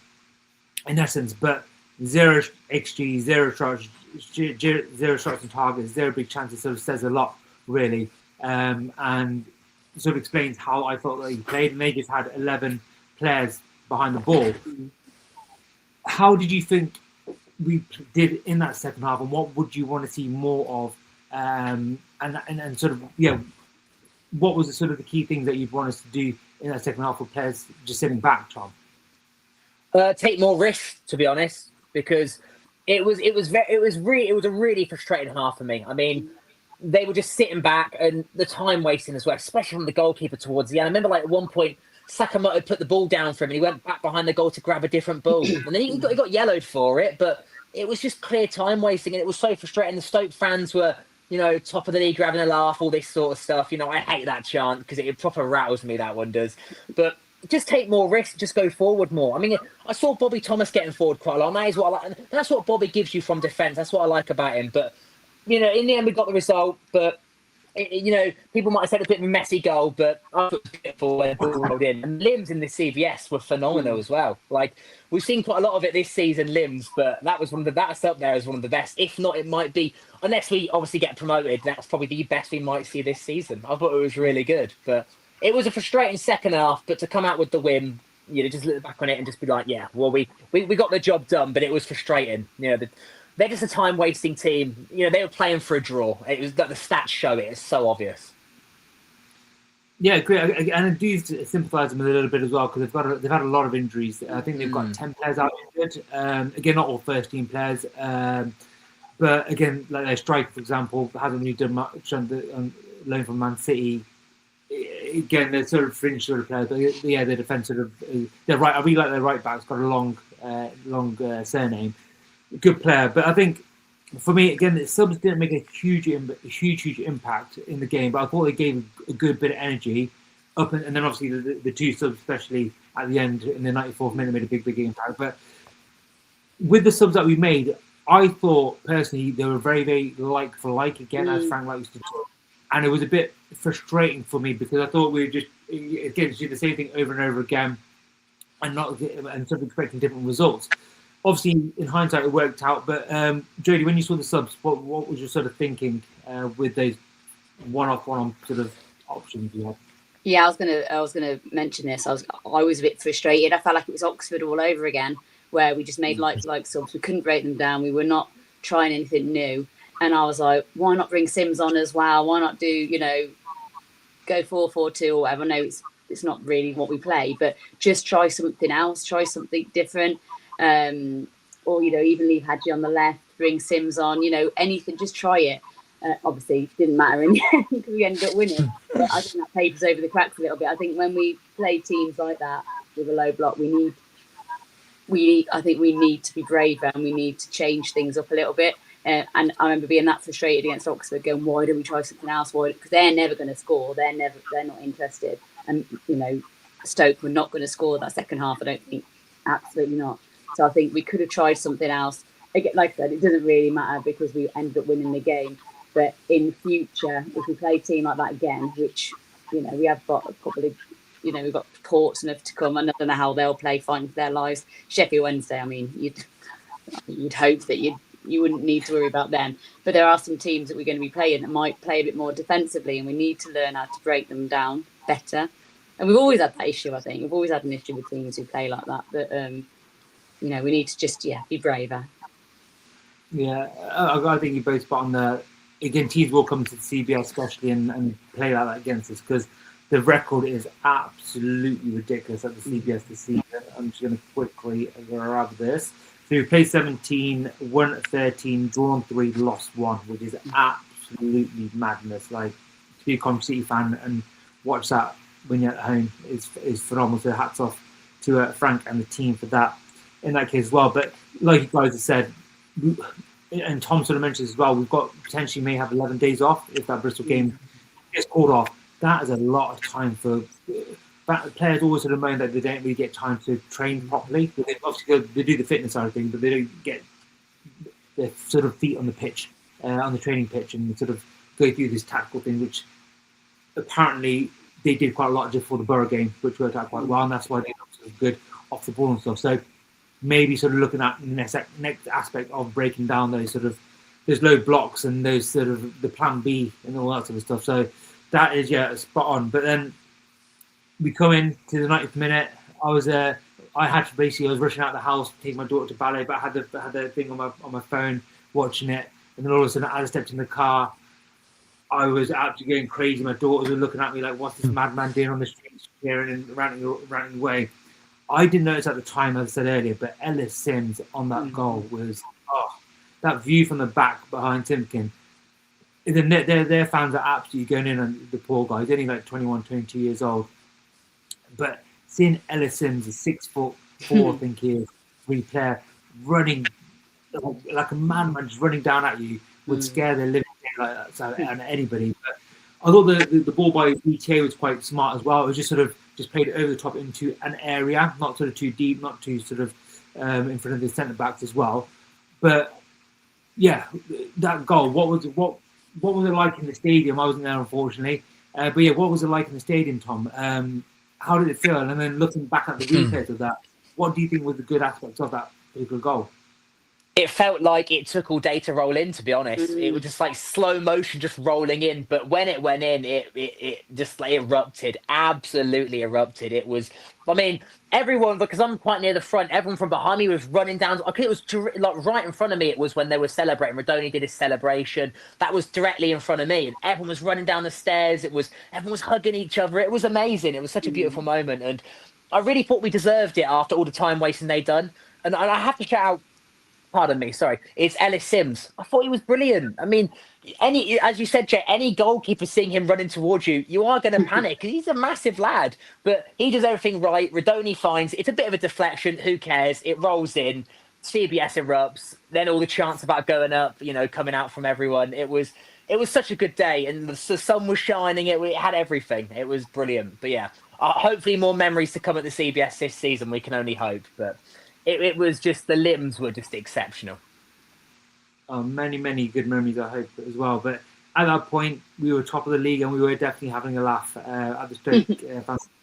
in essence, but 0 XG, 0 shots, 0 shots on target, 0 big chances sort of says a lot, really. And sort of explains how I thought that he played, and they just had 11 players behind the ball. How did you think we did in that second half, and what would you want to see more of? And sort of, what was the sort of the key things that you'd want us to do in that second half with players just sitting back, Tom? Take more risks, to be honest, because it was a really frustrating half for me. I mean, they were just sitting back and the time wasting as well, especially from the goalkeeper towards the end. I remember like at one point, Sakamoto put the ball down for him and he went back behind the goal to grab a different ball. And then he got yellowed for it, but it was just clear time wasting and it was so frustrating. The Stoke fans were, you know, top of the league, having a laugh, all this sort of stuff. You know, I hate that chant because it proper rattles me, that one does. But just take more risks, just go forward more. I mean, I saw Bobby Thomas getting forward quite a lot. And that is what I like. That's what Bobby gives you from defence. That's what I like about him. But, you know, in the end, we got the result. But, you know, people might have said a bit of a messy goal, but I thought it was beautiful when the ball rolled in. And limbs in the CVS were phenomenal as well. Like, we've seen quite a lot of it this season, limbs, but that's up there as one of the best. If not, it might be, unless we obviously get promoted, that's probably the best we might see this season. I thought it was really good. But it was a frustrating second half, but to come out with the win, you know, just look back on it and just be like, yeah, well, we got the job done, but it was frustrating. You know, they're just a time-wasting team. You know, they were playing for a draw. It was that the stats show it. It's so obvious. Yeah, great. And I do sympathise with them a little bit as well because they've had a lot of injuries. I think they've got 10 players out injured. Again, not all first team players. But again, like their striker, for example, hasn't really done much on loan from Man City. Again, they're sort of fringe sort of players, but yeah, their defence sort of they're right. I really like their right back. It's got a long surname. Good player, but I think for me again, the subs didn't make a huge impact in the game, but I thought they gave a good bit of energy up, and then obviously the two subs, especially at the end in the 94th minute, made a big impact. But with the subs that we made, I thought personally they were very, very like for like again, as Frank likes to talk. And it was a bit frustrating for me because I thought we were just again do the same thing over and over again, and sort of expecting different results. Obviously, in hindsight, it worked out. But Jodie, when you saw the subs, what was your sort of thinking with those one-off sort of options you had? Yeah, I was gonna mention this. I was a bit frustrated. I felt like it was Oxford all over again, where we just made like subs. We couldn't break them down. We were not trying anything new. And I was like, why not bring Simms on as well? Why not do, go 4-4-2 or whatever? No, it's not really what we play, but just try something else, try something different. Or, even leave Hadji on the left, bring Simms on, anything, just try it. Obviously, it didn't matter in the end because we ended up winning. But I think that papers over the cracks a little bit. I think when we play teams like that with a low block, I think we need to be braver and we need to change things up a little bit. And I remember being that frustrated against Oxford, going, "Why don't we try something else? Why?" Because they're never going to score. They're not interested. And Stoke were not going to score that second half. I don't think, absolutely not. So I think we could have tried something else. Again, like I said, it doesn't really matter because we ended up winning the game. But in future, if we play a team like that again, which we have got a couple of, we've got Portsmouth to come. I don't know how they'll play, fighting for their lives. Sheffield Wednesday. I mean, you'd hope that you wouldn't need to worry about them. But there are some teams that we're going to be playing that might play a bit more defensively, and we need to learn how to break them down better. And we've always had that issue, I think. We've always had an issue with teams who play like that. But, we need to just, be braver. Yeah, I think you're both spot on there. Again, teams will come to the CBS especially and play like that against us because the record is absolutely ridiculous at the CBS this season. I'm just going to quickly grab this. So we played 17, won 13, drawn 3, lost 1, which is absolutely madness. Like, to be a Coventry City fan and watch that when you're at home is phenomenal. So hats off to Frank and the team for that in that case as well. But like you guys have said, and Tom sort of mentioned as well, we've got potentially may have 11 days off if that Bristol game gets called off. That is a lot of time for players. Always sort of moan that they don't really get time to train properly. They obviously they do the fitness side of things, but they don't get their sort of feet on the pitch, on the training pitch, and sort of go through this tactical thing, which apparently they did quite a lot just for the Borough game, which worked out quite well, and that's why they looked sort of good off the ball and stuff. So maybe sort of looking at the next aspect of breaking down those low blocks and those sort of the plan B and all that sort of stuff. So that is spot on. But then we come in to the 90th minute. I was rushing out of the house to take my daughter to ballet, but I had the thing on my phone watching it, and then all of a sudden as I stepped in the car, I was absolutely going crazy. My daughters were looking at me like, "What's this madman doing on the streets, cheering and ranting away?" I didn't notice at the time, as I said earlier, but Ellis Simms on that goal was that view from the back behind Timken. Their fans are absolutely going in on the poor guy. He's only like 21, 22 years old. But seeing Ellis Simms, a 6'4", I think he is, free player, running like a madman, just running down at you, would scare the living like that, so, and anybody. But I thought the ball by ETA was quite smart as well. It was just played it over the top into an area, not sort of too deep, not too sort of in front of the centre backs as well. But yeah, that goal. What was it like in the stadium? I wasn't there, unfortunately. But yeah, what was it like in the stadium, Tom? How did it feel? And then looking back at the replays of that, what do you think was the good aspects of that particular goal? It felt like it took all day to roll in, to be honest. It was just like slow motion just rolling in. But when it went in, it just like erupted, absolutely erupted. It was, I mean, everyone, because I'm quite near the front, everyone from behind me was running down. Okay, it was like right in front of me. It was when they were celebrating. Rudoni did his celebration. That was directly in front of me. And everyone was running down the stairs. Everyone was hugging each other. It was amazing. It was such a beautiful moment. And I really thought we deserved it after all the time wasting they'd done. And I have to shout out, pardon me, sorry, it's Ellis Simms. I thought he was brilliant. I mean, as you said, Jay, any goalkeeper seeing him running towards you, you are going to panic because he's a massive lad. But he does everything right. Rudoni finds it's a bit of a deflection. Who cares? It rolls in. CBS erupts. Then all the chants about going up, coming out from everyone. It was such a good day, and the sun was shining. It had everything. It was brilliant. But yeah, hopefully more memories to come at the CBS this season. We can only hope, but. It was just, the limbs were just exceptional. Many good memories, I hope, as well. But at that point, we were top of the league and we were definitely having a laugh at the Stoke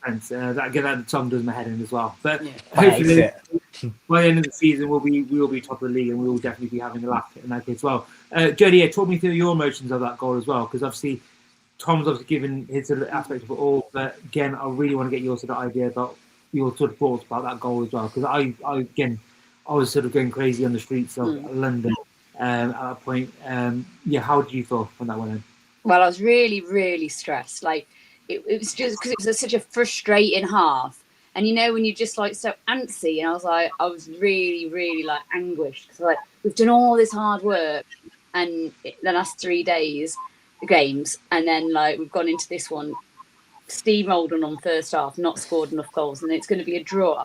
fans. That song does my head in as well. But hopefully, by the end of the season, we will be top of the league and we will definitely be having a laugh in that case as well. Jody, talk me through your emotions of that goal as well, because obviously Tom's obviously given his sort of aspect of it all. But again, I really want to get your sort of idea about your sort of thoughts about that goal as well, because I was sort of going crazy on the streets of London at that point. How did you feel when that went in? Well, I was really, really stressed. Like it was just because it was such a frustrating half, and when you're just like so antsy, and I was really, really like anguished because we've done all this hard work, and the last 3 days, games, and then we've gone into this one. Steamrolled on first half, not scored enough goals, and it's going to be a draw.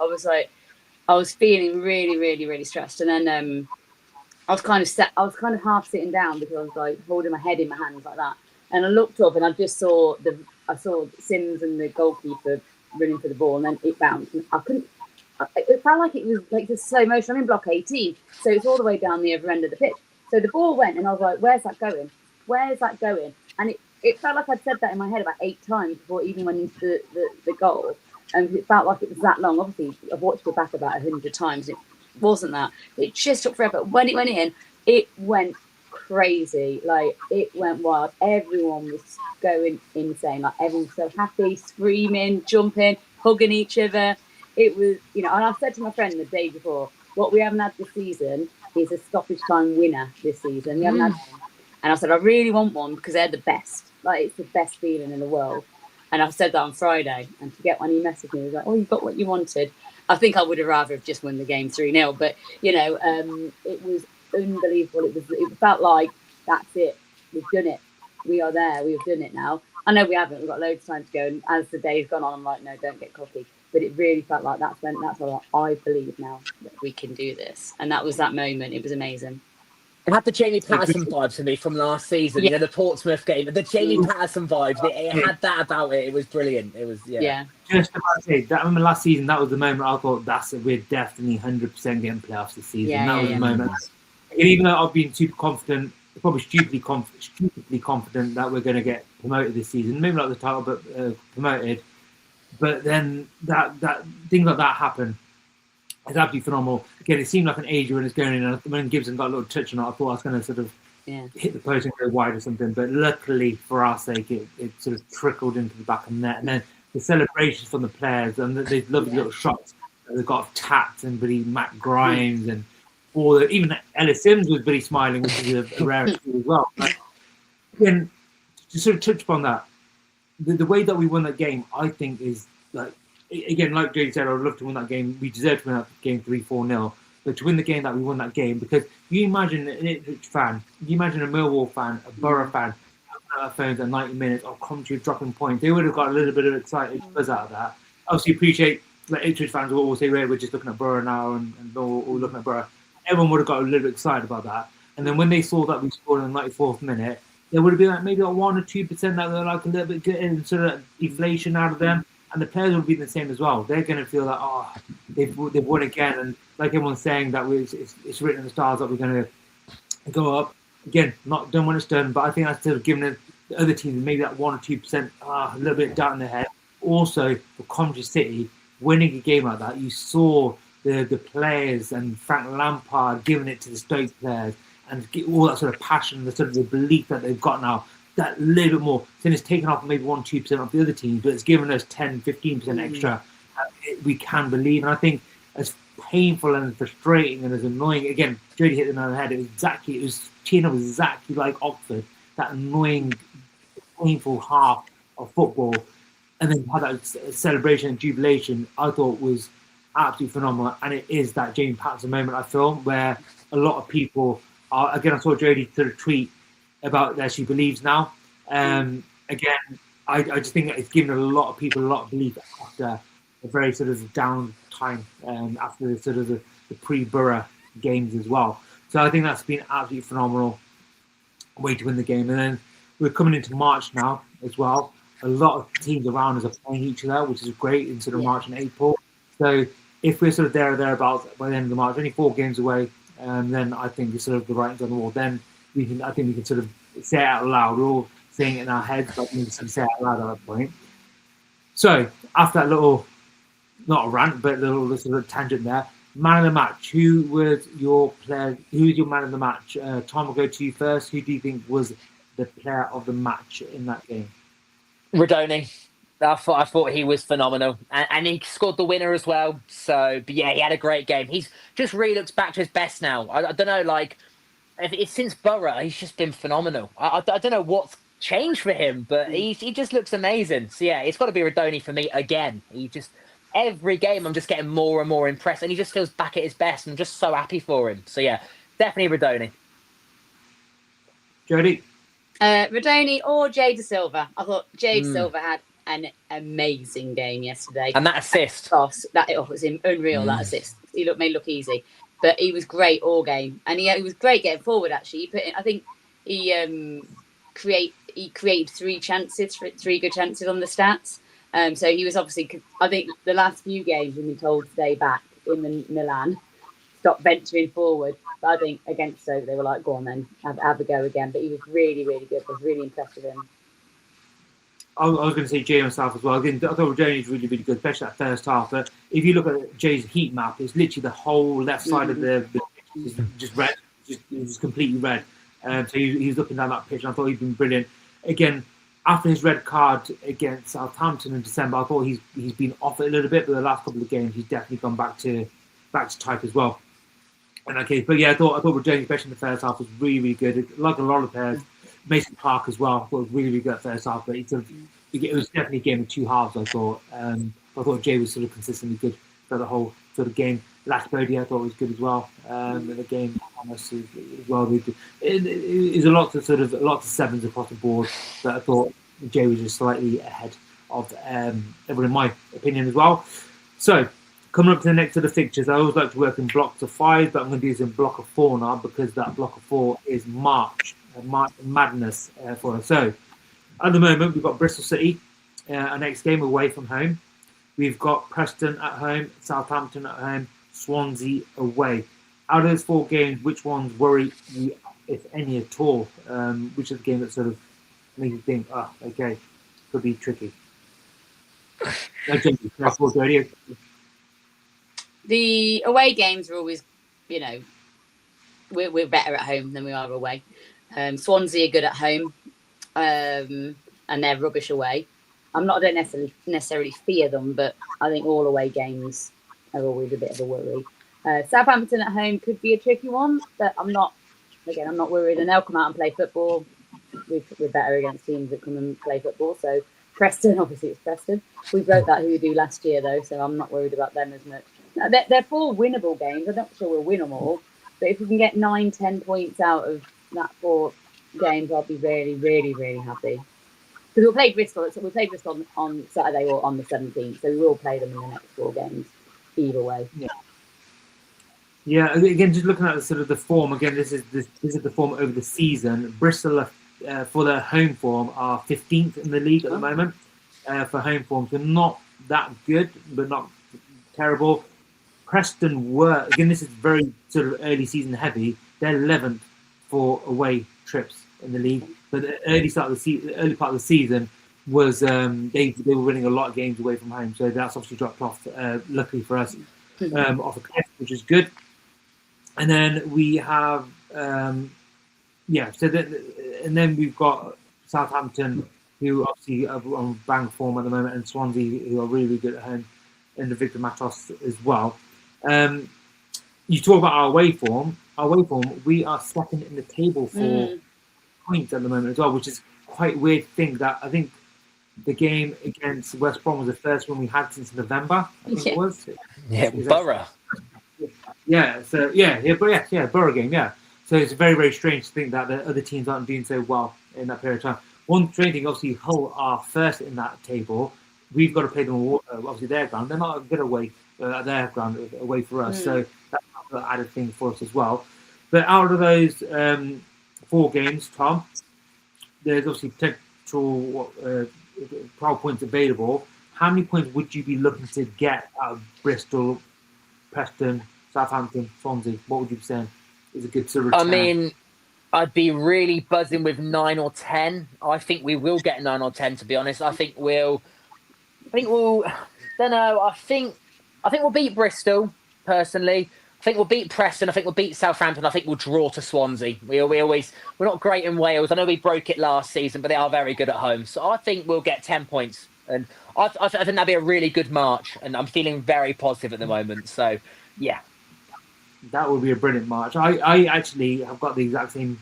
I was feeling really, really, really stressed, and then I was kind of half sitting down because I was holding my head in my hands like that, and I looked up and I just saw Simms and the goalkeeper running for the ball, and then it bounced. And it felt like it was like the slow motion. I'm in block 18, so it's all the way down the other end of the pitch. So the ball went, and I was like, "Where's that going? Where's that going?" And it felt like I'd said that in my head about 8 times before it even went into the goal. And it felt like it was that long. Obviously, I've watched it back about 100 times. It wasn't that. It just took forever. When it went in, it went crazy. It went wild. Everyone was going insane. Everyone was so happy, screaming, jumping, hugging each other. It was, and I said to my friend the day before, what we haven't had this season is a stoppage time winner this season. We haven't had one. And I said, I really want one because they're the best. It's the best feeling in the world. And I said that on Friday. And to get when he messaged me, he was like, "Oh, you got what you wanted." I think I would have rather have just won the game 3-0. But, it was unbelievable. It felt like, that's it. We've done it. We are there. We've done it now. I know we haven't. We've got loads of time to go. And as the day's gone on, I'm like, no, don't get cocky. But it really felt like that's what I believe now that we can do this. And that was that moment. It was amazing. It had the Jamie Patterson vibes for me from last season, the Portsmouth game. The Jamie Patterson vibes, it had that about it. It was brilliant. It was, yeah. Just about to say, I remember last season, that was the moment I thought, we're definitely 100% getting playoffs this season. That was the moment. And even though I've been super confident, probably stupidly confident that we're going to get promoted this season, maybe not the title, but promoted. But then that things like that happen. It's absolutely phenomenal. Again, it seemed like an age when it's going in. And when Gibson got a little touch on it, I thought I was going to sort of hit the post and go wide or something. But luckily, for our sake, it sort of trickled into the back of the net. And then the celebrations from the players and these lovely little shots that they've got tapped and Billy Matt Grimes and even Ellis Simms was really smiling, which is a rarity as well. But again, to sort of touch upon that, the way that we won that game, I think, is again, like Jay said, I would love to win that game. We deserve to win that game 3-4-0. But to win the game that we won that game, because you imagine an Ipswich fan, you imagine a Millwall fan, a Borough fan, having their phones at 90 minutes, or Coventry dropping points, they would have got a little bit of excited buzz out of that. Obviously, appreciate Ipswich fans will always say, we're just looking at Borough now and Millwall looking at Borough. Everyone would have got a little bit excited about that. And then when they saw that we scored in the 94th minute, there would have been maybe 1 or 2% that were a little bit good and sort of deflation out of them. And the players will be the same as well. They're going to feel like, they've won again. And like everyone's saying, that it's written in the stars that we're going to go up. Again, not done when it's done, but I think that's sort of given the other teams maybe that 1 or 2%, a little bit doubt in their head. Also, for Coventry City, winning a game like that, you saw the players and Frank Lampard giving it to the Stoke players and all that sort of passion, the sort of the belief that they've got now, that little bit more. Then it's taken off maybe 1-2% off the other teams, but it's given us 10-15% extra. We can believe, and I think as painful and frustrating and as annoying, again, Jody hit the nail on the head. It was teeing up exactly like Oxford, that annoying, painful half of football, and then had that celebration and jubilation. I thought was absolutely phenomenal, and it is that Jamie Patterson moment, I feel, where a lot of people are. Again, I saw Jodie sort of tweet about that she believes now. Again, I just think that it's given a lot of people a lot of belief after a very sort of down time, after the sort of the pre-Borough games as well. So I think that's been absolutely phenomenal way to win the game. And then we're coming into March now as well. A lot of teams around us are playing each other, which is great in sort of March and April. So if we're sort of there or thereabouts by the end of the March, only 4 games away, then I think it's sort of the writing's on the wall. Then I think we can sort of say it out loud. We're all saying it in our heads, but we can say it out loud at that point. So after that little, not a rant, but a little sort of tangent there, man of the match. Who was your player? Who was your man of the match? Tom, will go to you first. Who do you think was the player of the match in that game? Rudoni. I thought he was phenomenal, and he scored the winner as well. So, but yeah, he had a great game. He's just really looks back to his best now. I don't know, like it's since Borough, he's just been phenomenal. I don't know what's changed for him, but he just looks amazing. So yeah, it's got to be Rudoni for me again. He just every game I'm just getting more and more impressed, and he just feels back at his best. And I'm just so happy for him. So yeah, definitely Rudoni. Jodie? Rudoni or Jay De Silva. I thought Jay De Silva had an amazing game yesterday. And that assist. That was unreal, that assist. He made it look easy. But he was great all game. And he was great getting forward, actually. I think he created 3 chances, 3 good chances on the stats. So he was obviously, I think the last few games we've been told to stay back in Milan, stop venturing forward. But I think against Stoke, they were like, go on then, have a go again. But he was really, really good. I was really impressed with him. I was going to say Jay myself as well. Again, I thought Jay was really, really good, especially that first half. But if you look at Jay's heat map, it's literally the whole left side of the pitch is just red, just completely red. So he was up and down that pitch, and I thought he'd been brilliant. Again, after his red card against Southampton in December, I thought he's been off it a little bit, but the last couple of games he's definitely gone back to type as well. And okay, but yeah, I thought Rudoni, especially in the first half, was really, really good. Like a lot of players. Mason Clark as well. I thought it was really, really good first half, but it was definitely a game of 2 halves, I thought. I thought Jay was sort of consistently good for the whole sort of game. Last Bodie, I thought was good as well. In the game, Thomas as well. It was a lot of sevens across the board, but I thought Jay was just slightly ahead of everyone, in my opinion, as well. So, coming up to the next of the fixtures, I always like to work in blocks of 5, but I'm going to do this in block of 4 now because that block of 4 is March madness for us. So at the moment we've got Bristol City, our next game away from home. We've got Preston at home, Southampton at home, Swansea away. Out of those 4 games, which ones worry you, if any at all? Which is the game that sort of makes you think, okay, could be tricky? The away games are always, we're better at home than we are away. Swansea are good at home, and they're rubbish away. I don't necessarily fear them, but I think all away games are always a bit of a worry. Southampton at home could be a tricky one, but I'm not worried. And they'll come out and play football. We're better against teams that come and play football. So Preston, obviously it's Preston. We broke that hoodoo last year though, so I'm not worried about them as much. They're 4 winnable games. I'm not sure we'll win them all, but if we can get 9-10 points out of that 4 games, I'll be really, really, really happy. Because we'll play Bristol. So we'll play Bristol on Saturday or on the 17th. So we will play them in the next 4 games, either way. Yeah. Again, just looking at the form. Again, this is the form over the season. Bristol, for their home form, are 15th in the league at the moment. For home form, so not that good, but not terrible. Preston were, again, this is very sort of early season heavy. They're 11th for away trips in the league. But the early part of the season was they were winning a lot of games away from home. So that's obviously dropped off. Luckily for us. off a cliff, which is good. And then we have, and then we've got Southampton, who obviously are on bang form at the moment, and Swansea, who are really, really good at home in the Victor Matos as well. You talk about our away form. We are second in the table for points at the moment as well, which is quite a weird thing. That I think the game against West Brom was the first one we had since November. I think it was. Yeah, Borough. Borough game. Yeah. So it's very, very strange to think that the other teams aren't doing so well in that period of time. One strange thing, obviously, Hull are first in that table. We've got to play them obviously their ground. They're not a good away their ground away for us. So that's an added thing for us as well. But out of those 4 games, Tom, there's obviously potential 12 points available. How many points would you be looking to get out of Bristol, Preston, Southampton, Swansea? What would you be saying is a good sort of return? I mean, I'd be really buzzing with 9 or 10. I think we will get 9 or 10, to be honest. I think we'll beat Bristol, personally. I think we'll beat Preston. I think we'll beat Southampton. I think we'll draw to Swansea. We're not great in Wales. I know we broke it last season, but they are very good at home. So I think we'll get 10 points. And I think that'd be a really good March. And I'm feeling very positive at the moment. So, yeah. That would be a brilliant March. I actually have got the exact same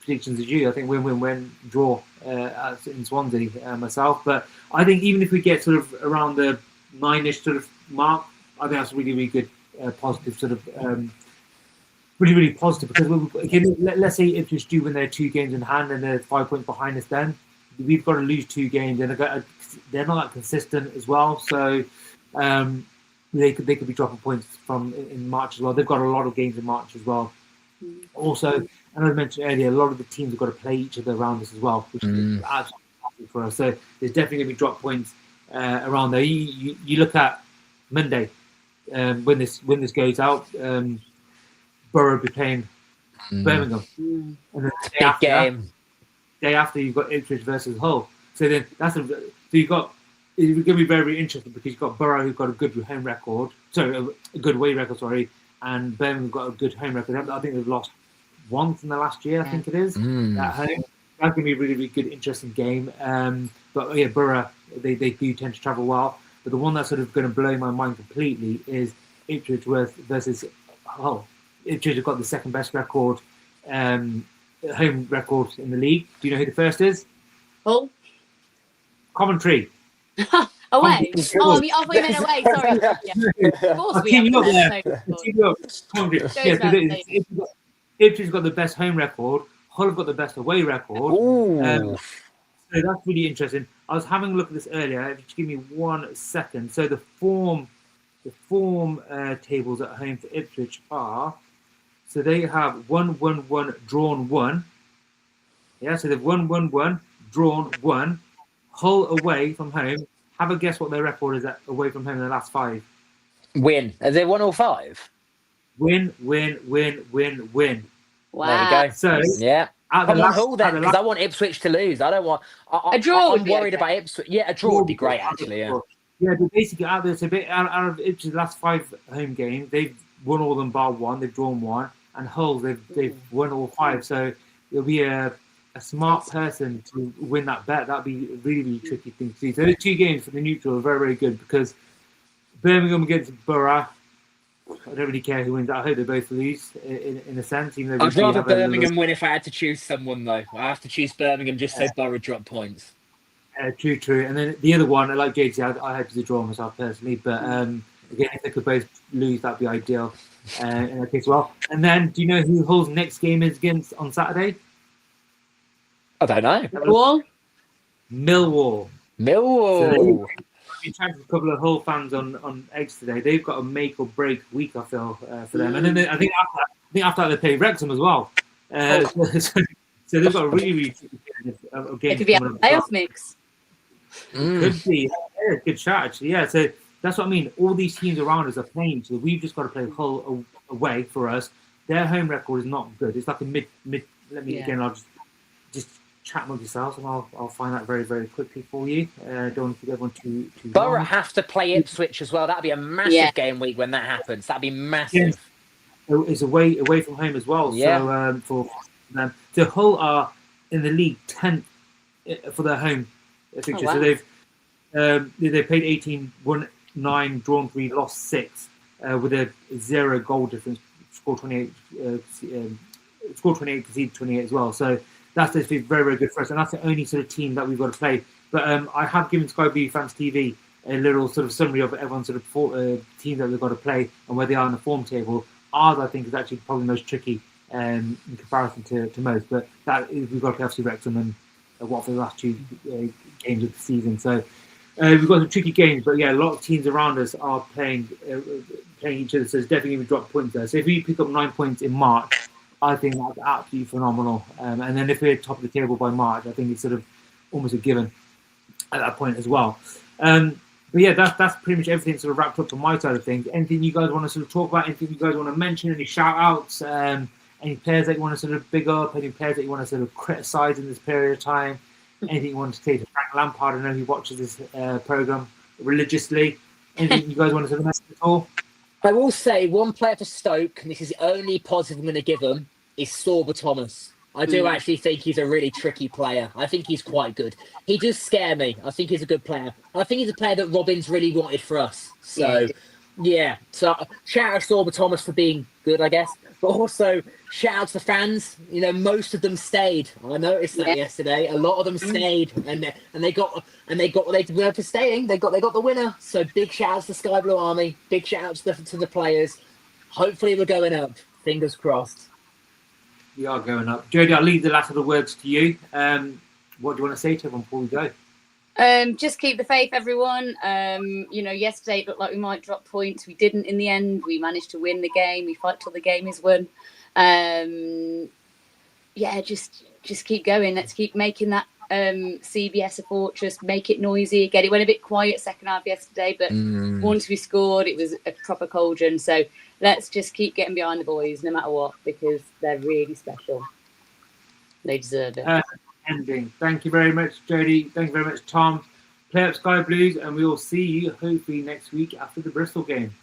predictions as you. I think win, draw in Swansea myself. But I think even if we get sort of around the 9-ish sort of mark, I think that's really, really good. Positive sort of really, really positive, because again, let's say Ipswich do win their 2 games in hand and they're 5 points behind us, then we've got to lose 2 games, and they're not that consistent as well, so they could be dropping points from in March as well. They've got a lot of games in March as well. Also, and I mentioned earlier, a lot of the teams have got to play each other around us as well, which is absolutely for us. So there's definitely going to be drop points around there. You look at Monday. When this goes out, Borough will be playing Birmingham, and then the day after you've got Ipswich versus Hull. So then it's going to be very, very interesting, because you've got Borough, who've got a good home record, a good away record, and Birmingham have got a good home record. I think they've lost once in the last year. I think it is at home. That's going to be a really, really good, interesting game. But yeah, Borough they do tend to travel well. But the one that's sort of going to blow my mind completely is Ipswich versus Hull. Ipswich have got the second best record, home record in the league. Do you know who the first is? Hull. Coventry. Away. Oh, I thought you meant away. Sorry. Yeah. Of course we have. Ipswich got the best home record. Hull have got the best away record. So that's really interesting. I was having a look at this earlier. Just give me 1 second. So the form tables at home for Ipswich are, so they have 1-1-1, drawn 1. Yeah, so they've 1-1-1, drawn 1. Hull away from home. Have a guess what their record is away from home in the last 5. Win. Are they 1 or 5? Win. Wow. There you go. So yeah. Come on, Hull then, because I want Ipswich to lose. I don't want a draw. I'm worried about Ipswich. Yeah, a draw would be great, actually. Yeah, but basically out of Ipswich's last 5 home games, they've won all of them bar 1. They've drawn 1, and Hull they've won all 5. So it'll be a smart person to win that bet. That'd be a really, really tricky thing to see. So those 2 games for the neutral are very, very good, because Birmingham against Borough, I don't really care who wins. I hope they both lose in a sense. Even though I'd rather Birmingham win if I had to choose someone, though. I have to choose Birmingham just so Borough drop points. True. And then the other one, like JT, I hope it's a draw myself personally. But again, if they could both lose, that'd be ideal in that case as well. And then, do you know who Hull's next game is against on Saturday? I don't know. Millwall. So been chatting to a couple of Hull fans on X today. They've got a make or break week, I feel, for them. And then I think after that they play Wrexham as well. So they've got a really, really game. It could be a playoff mix. Could be. Yeah, good shot, actually. Yeah, so that's what I mean. All these teams around us are playing, so we've just got to play Hull away for us. Their home record is not good. It's like a mid. Again, I'll just chat among yourselves, and I'll find out very, very quickly for you. Don't want to keep everyone too Borough long. have to play Ipswich as well. That'd be a massive Yeah. game week when that happens. That'd be massive. It's away from home as well. Yeah. So for them, so Hull are in the league 10th for their home fixture. wow. So they played 18, won 9, drawn 3, lost 6, with a 0 goal difference. Scored 28, conceded 28 as well. So that's just very, very good for us, and that's the only sort of team that we've got to play. But I have given Sky Blue Fans TV a little sort of summary of everyone's sort of team that we've got to play and where they are in the form table. Ours, I think, is actually probably the most tricky in comparison to most. But we've got to play FC Wrexham and Watford the last 2 games of the season. So we've got some tricky games, but yeah, a lot of teams around us are playing each other. So it's definitely going to drop points there. So if we pick up 9 points in March, I think that's absolutely phenomenal. And then if we're top of the table by March, I think it's sort of almost a given at that point as well. But yeah, that's pretty much everything sort of wrapped up from my side of things. Anything you guys want to sort of talk about? Anything you guys want to mention? Any shout outs? Any players that you want to sort of big up? Any players that you want to sort of criticise in this period of time? Anything you want to say to Frank Lampard? I know he watches this programme religiously. Anything you guys want to sort of mention at all? I will say one player for Stoke, and this is the only positive I'm going to give him, is Sorba Thomas. I do actually think he's a really tricky player. I think he's quite good. He does scare me. I think he's a good player. I think he's a player that Robin's really wanted for us. So, yeah. So, shout out to Sorba Thomas for being good, I guess. But also, shout out to the fans. You know, most of them stayed. I noticed that yesterday. A lot of them stayed, and they got what they deserved for staying. They got the winner. So, big shout out to the Sky Blue Army. Big shout out to the players. Hopefully, we're going up. Fingers crossed. We are going up. Jodie, I'll leave the last of the words to you. What do you want to say to everyone before we go? Just keep the faith, everyone. You know, yesterday it looked like we might drop points. We didn't in the end. We managed to win the game. We fight till the game is won. Yeah, just keep going. Let's keep making that CBS a fortress. Make it noisy. Again, it went a bit quiet second half yesterday, but once we scored, it was a proper cauldron. So let's just keep getting behind the boys, no matter what, because they're really special. They deserve it. Ending. Thank you very much, Jodie. Thank you very much, Tom. Play up Sky Blues, and we will see you hopefully next week after the Bristol game.